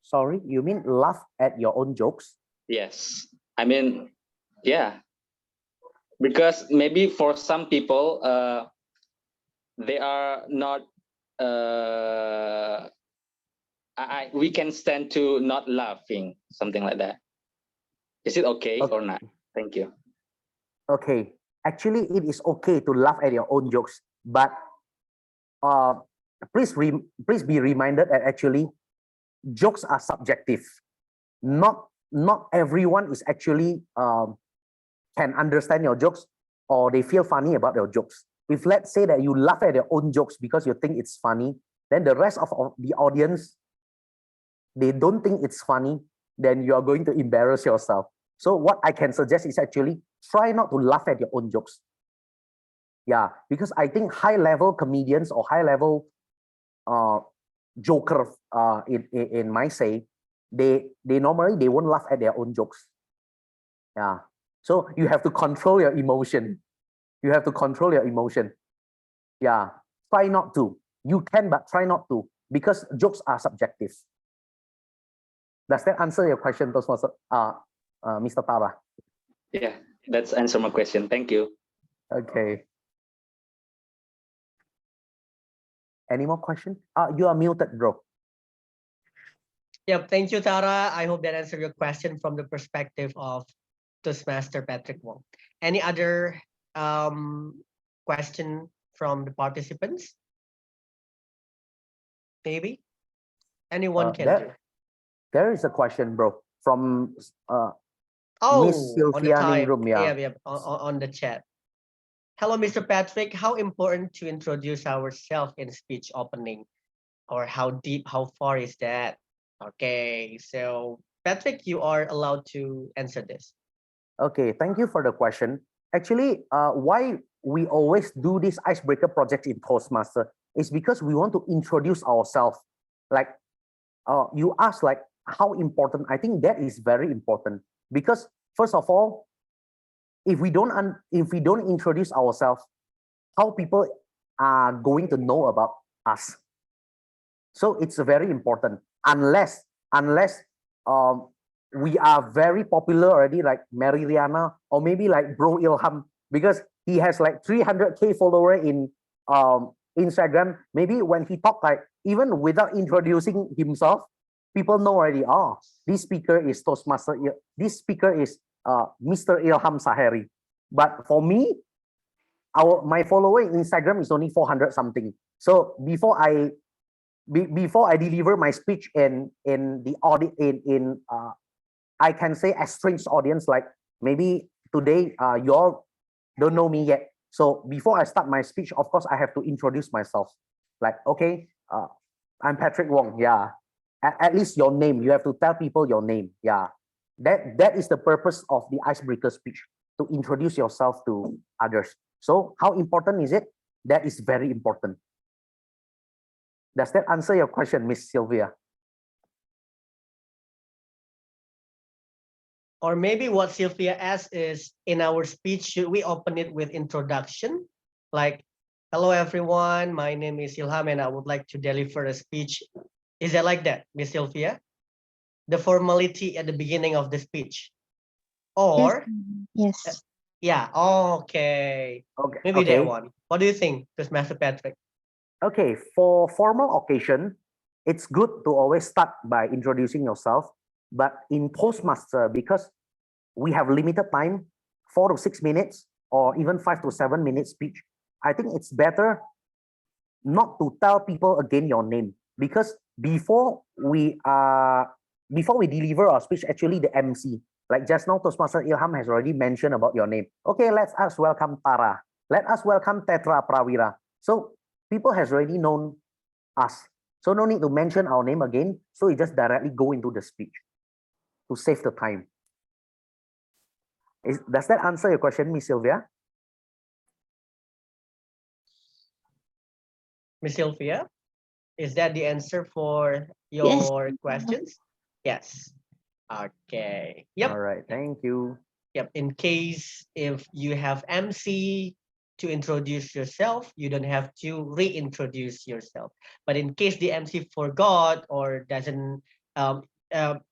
D: Sorry, you mean laugh at your own jokes?
K: Yes, I mean, yeah, because maybe for some people, they are not. We can stand to not laughing, something like that. Is it okay or not? Thank you.
D: Okay, actually, it is okay to laugh at your own jokes, but please be reminded that actually jokes are subjective. Not everyone is actually can understand your jokes, or they feel funny about your jokes. If let's say that you laugh at your own jokes because you think it's funny, then the rest of the audience, they don't think it's funny, then you are going to embarrass yourself. So what I can suggest is actually try not to laugh at your own jokes. Yeah, because I think high-level comedians or high-level joker in my say, they normally they won't laugh at their own jokes. Yeah, so you have to control your emotion. You have to control your emotion. Yeah, try not to. You can, but try not to, because jokes are subjective. Does that answer your question, Mr. Tara?
K: Yeah, that's answer my question. Thank you.
D: Okay. Any more questions? You are muted, bro.
B: Yep, thank you, Tara. I hope that answered your question from the perspective of Toastmaster Patrick Wong. Any other question from the participants? Maybe? Anyone can do.
D: There is a question, bro, from Miss
B: On the
D: Sylvia
B: type,
D: Ningrum.
B: yeah, on the chat. Hello, Mr. Patrick. How important to introduce ourselves in speech opening, or how deep, how far is that? Okay, so Patrick, you are allowed to answer this.
D: Okay, thank you for the question. Actually, why we always do this icebreaker project in Toastmaster is because we want to introduce ourselves. Like, you ask like how important. I think that is very important because first of all, if we don't introduce ourselves, how people are going to know about us? So it's very important. Unless we are very popular already, like Mary Riana, or maybe like Bro Ilham, because he has like 300K follower in Instagram. Maybe when he talk, like even without introducing himself, people know already. Oh, this speaker is Toastmaster. This speaker is Mr. Ilham Saheri. But for me, my follower in Instagram is only 400 something. So before I deliver my speech in the audience in I can say a strange audience, like maybe today you all don't know me yet. So before I start my speech, of course I have to introduce myself. Like, okay, I'm Patrick Wong. Yeah, at least your name. You have to tell people your name. Yeah, that is the purpose of the icebreaker speech, to introduce yourself to others. So how important is it? That is very important. Does that answer your question, Miss Sylvia?
B: Or maybe what Sylvia asked is, in our speech, should we open it with introduction? Like, hello everyone, my name is Ilham and I would like to deliver a speech. Is it like that, Miss Sylvia? The formality at the beginning of the speech? Or?
L: Yes.
B: Yeah, okay. Maybe that one. What do you think, Master Patrick?
D: Okay, for formal occasion, it's good to always start by introducing yourself. But in Toastmaster, because we have limited time, 4 to 6 minutes, or even 5 to 7 minutes speech, I think it's better not to tell people again your name, because before we deliver our speech, actually the MC, like just now, Toastmaster Ilham has already mentioned about your name. Okay, let us welcome Tara. Let us welcome Tetra Prawira. So people has already known us. So no need to mention our name again. So we just directly go into the speech to save the time. Does that answer your question, Miss Sylvia?
B: Miss Sylvia, is that the answer for your questions? Yes. Okay. Yep.
D: All right. Thank you.
B: Yep. In case if you have MC to introduce yourself, you don't have to reintroduce yourself. But in case the MC forgot or doesn't,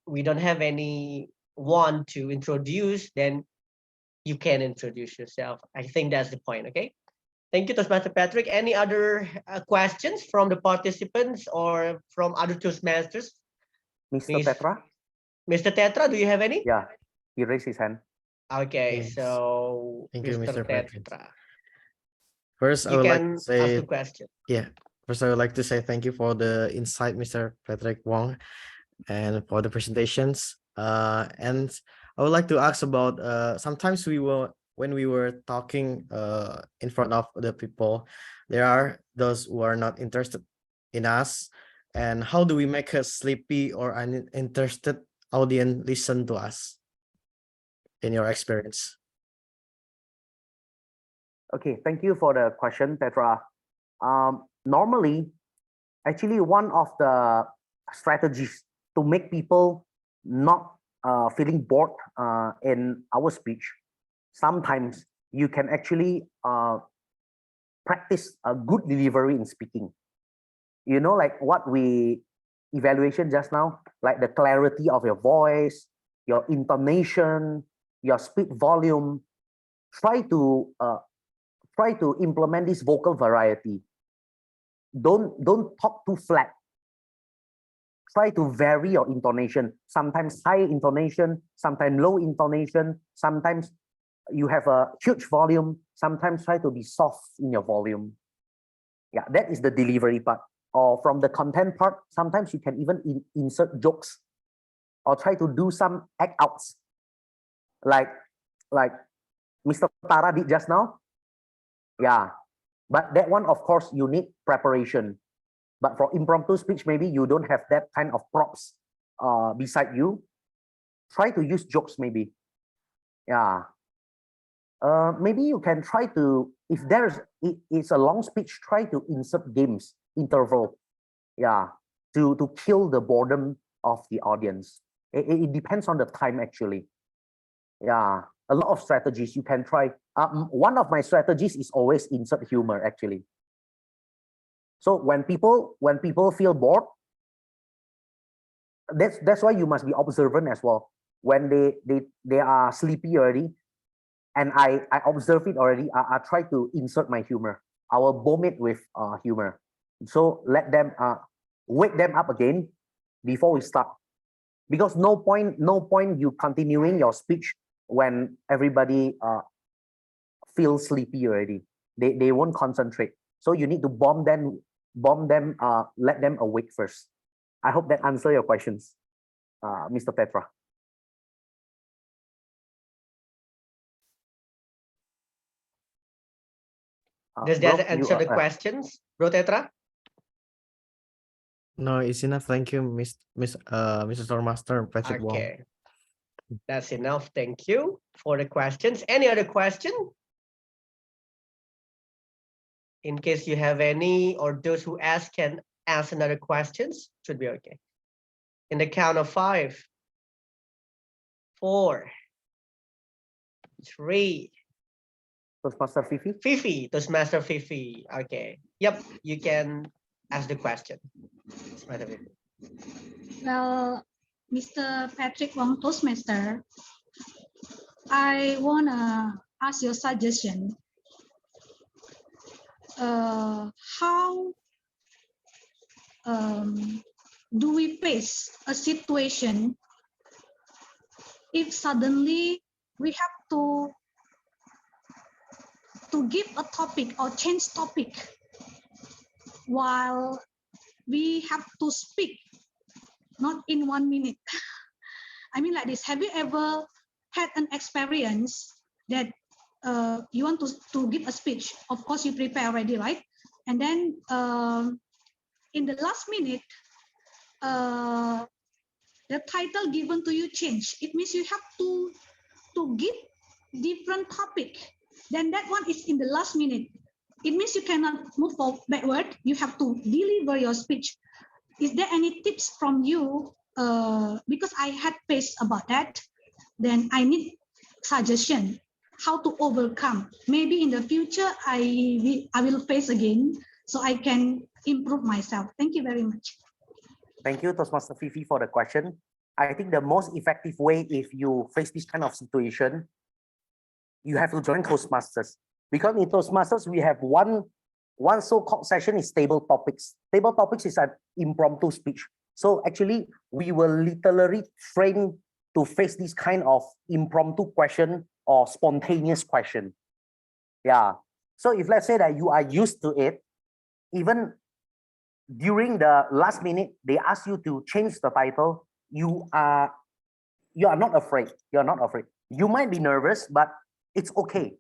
B: we don't have anyone to introduce, then you can introduce yourself. I think that's the point. Okay. Thank you, Toastmaster Patrick. Any other questions from the participants or from other Toastmasters?
D: Mr. Tetra?
B: Mr. Tetra, do you have any?
D: Yeah, he raised his hand.
B: Okay,
G: Yes.
B: so
G: Thank you, Mr. Patrick.
B: Tetra.
G: First, I
B: You
G: would like
B: can
G: to say,
B: ask the question.
G: yeah. First, I would like to say thank you for the insight, Mr. Patrick Wong, and for the presentations. And I would like to ask about sometimes when we were talking in front of the people, there are those who are not interested in us. And how do we make a sleepy or uninterested audience listen to us, in your experience?
D: Okay, thank you for the question, Petra. Normally, actually, one of the strategies to make people not feeling bored in our speech, sometimes you can actually practice a good delivery in speaking. You know, like what we evaluation just now, like the clarity of your voice, your intonation, your speak volume. Try to implement this vocal variety. Don't talk too flat. Try to vary your intonation. Sometimes high intonation, sometimes low intonation, sometimes you have a huge volume, sometimes try to be soft in your volume. Yeah, that is the delivery part. Or from the content part, sometimes you can even insert jokes or try to do some act outs like Mr. Tara did just now. Yeah, but that one, of course, you need preparation. But for impromptu speech, maybe you don't have that kind of props beside you. Try to use jokes maybe. Yeah. Maybe you can try to, if it's a long speech, try to insert games, interval. Yeah, to kill the boredom of the audience. It depends on the time actually. Yeah, a lot of strategies you can try. One of my strategies is always insert humor actually. So when people feel bored, that's why you must be observant as well. When they are sleepy already, and I observe it already, I try to insert my humor. I will bomb it with humor. So let them wake them up again before we start. Because no point you continuing your speech when everybody feels sleepy already. They won't concentrate. So you need to bomb them, let them awake first. I hope that answer your questions, Mr. Petra.
B: Does that answer the questions, Bro Tetra?
G: No, it's enough. Thank you, Mr. Toastmaster Patrick Wong.
B: Okay, that's enough. Thank you for the questions. Any other question? In case you have any, or those who ask can ask another questions, should be okay. In the count of 5, 4, 3.
D: Toastmaster Fifi?
B: Fifi, Toastmaster Fifi. Okay. Yep, you can ask the question.
C: Well, Mr. Patrick Wong Toastmaster, I wanna ask your suggestion. How do we face a situation if suddenly we have to give a topic or change topic while we have to speak not in 1 minute? I mean like this, have you ever had an experience that you want to give a speech? Of course you prepare already, right? And then in the last minute, the title given to you change. It means you have to give different topic. Then that one is in the last minute. It means you cannot move backward. You have to deliver your speech. Is there any tips from you? Because I had faced about that. Then I need suggestion how to overcome. Maybe in the future I will face again, so I can improve myself. Thank you very much.
D: Thank you, Toastmaster Fifi, for the question. I think the most effective way, if you face this kind of situation, you have to join Toastmasters. Because in Toastmasters, we have one so-called session is table topics. Table topics is an impromptu speech. So actually, we will literally train to face this kind of impromptu question or spontaneous question. Yeah. So if let's say that you are used to it, even during the last minute, they ask you to change the title, you are not afraid. You're not afraid. You might be nervous, but it's okay.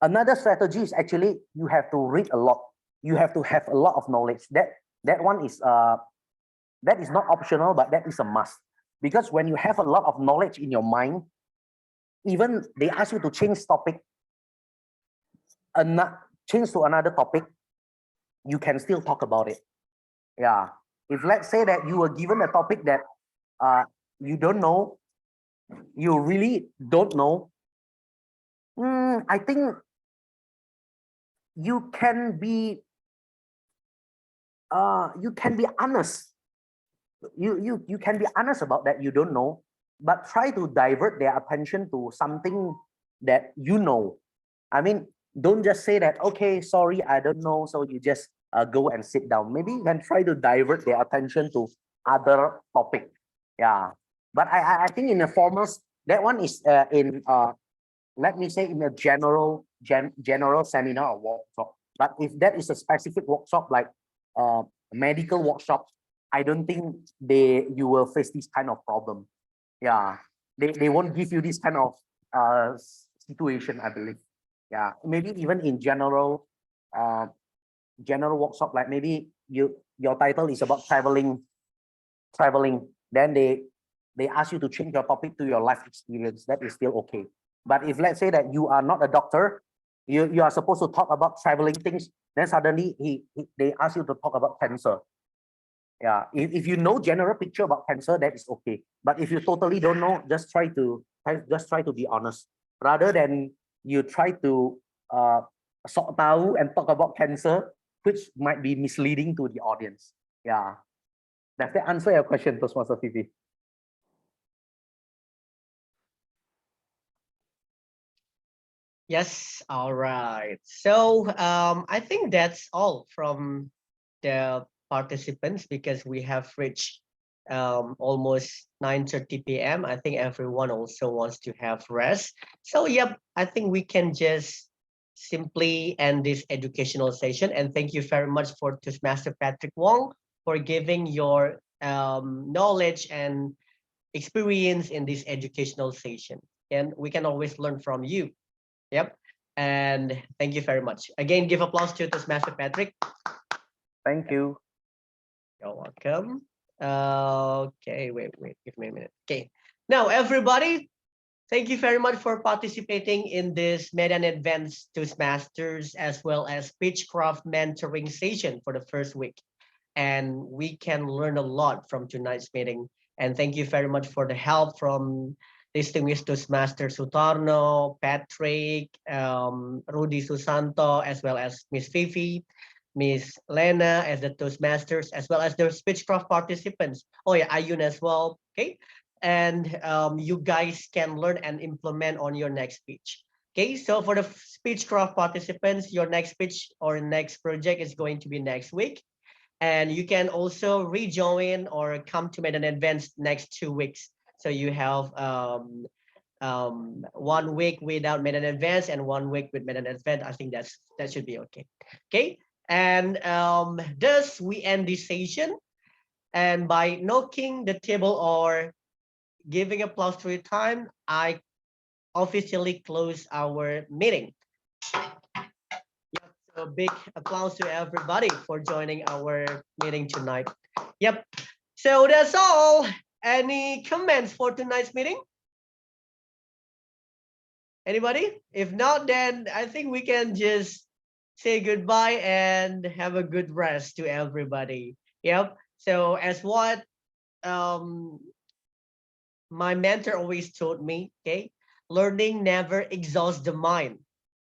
D: Another strategy is actually you have to read a lot. You have to have a lot of knowledge. That one is that is not optional, but that is a must. Because when you have a lot of knowledge in your mind, even they ask you to change topic, change to another topic, you can still talk about it. Yeah. If let's say that you were given a topic that you don't know, you really don't know, I think you can be honest. You can be honest about that you don't know, but try to divert their attention to something that you know. I mean, don't just say that, okay, sorry, I don't know, so you just go and sit down. Maybe you can try to divert their attention to other topic. Yeah, but I think in a formal, that one is in let me say in a general seminar or workshop. But if that is a specific workshop like medical workshop, I don't think you will face this kind of problem. Yeah, they won't give you this kind of situation, I believe. Yeah, maybe even in general workshop, like maybe your title is about traveling, then they ask you to change your topic to your life experience. That is still okay. But if let's say that you are not a doctor, you are supposed to talk about traveling things, then suddenly they ask you to talk about cancer. Yeah, if you know general picture about cancer, that is okay. But if you totally don't know, just try to be honest, rather than you try to sok tahu and talk about cancer, which might be misleading to the audience. Yeah, does that answer your question, Toastmaster Fifi?
B: Yes, all right. So I think that's all from the participants because we have reached almost 9:30 p.m. I think everyone also wants to have rest. So yep, I think we can just simply end this educational session. And thank you very much for Toastmaster Patrick Wong for giving your knowledge and experience in this educational session. And we can always learn from you. Yep. And thank you very much. Again, give applause to Toastmaster Patrick.
D: Thank you.
B: You're welcome. Okay, wait, give me a minute. Okay. Now, everybody, thank you very much for participating in this Medan Advanced Toastmasters as well as Speechcraft mentoring session for the first week. And we can learn a lot from tonight's meeting. And thank you very much for the help from distinguished Toastmaster Sutarno, Patrick, Rudy Susanto, as well as Miss Fifi, Miss Lena as the Toastmasters, as well as the Speechcraft participants. Oh yeah, Ayun as well. Okay. And you guys can learn and implement on your next speech. Okay, so for the Speechcraft participants, your next speech or next project is going to be next week. And you can also rejoin or come to Medan Advanced next 2 weeks. So you have 1 week without Medan Advanced and 1 week with Medan Advanced. I think that should be okay. Okay, and thus we end this session. And by knocking the table or giving applause to your time, I officially close our meeting. So big applause to everybody for joining our meeting tonight. Yep. So that's all. Any comments for tonight's meeting? Anybody? If not, then I think we can just say goodbye and have a good rest to everybody. Yep. So as what my mentor always told me, okay, learning never exhausts the mind.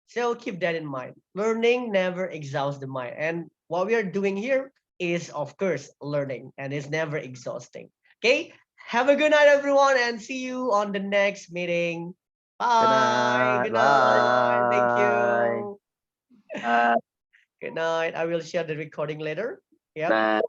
B: So keep that in mind. Learning never exhausts the mind. And what we are doing here is, of course, learning, and it's never exhausting. Okay. Have a good night, everyone, and see you on the next meeting. Bye. Good night. Thank you. Good night. I will share the recording later. Yeah.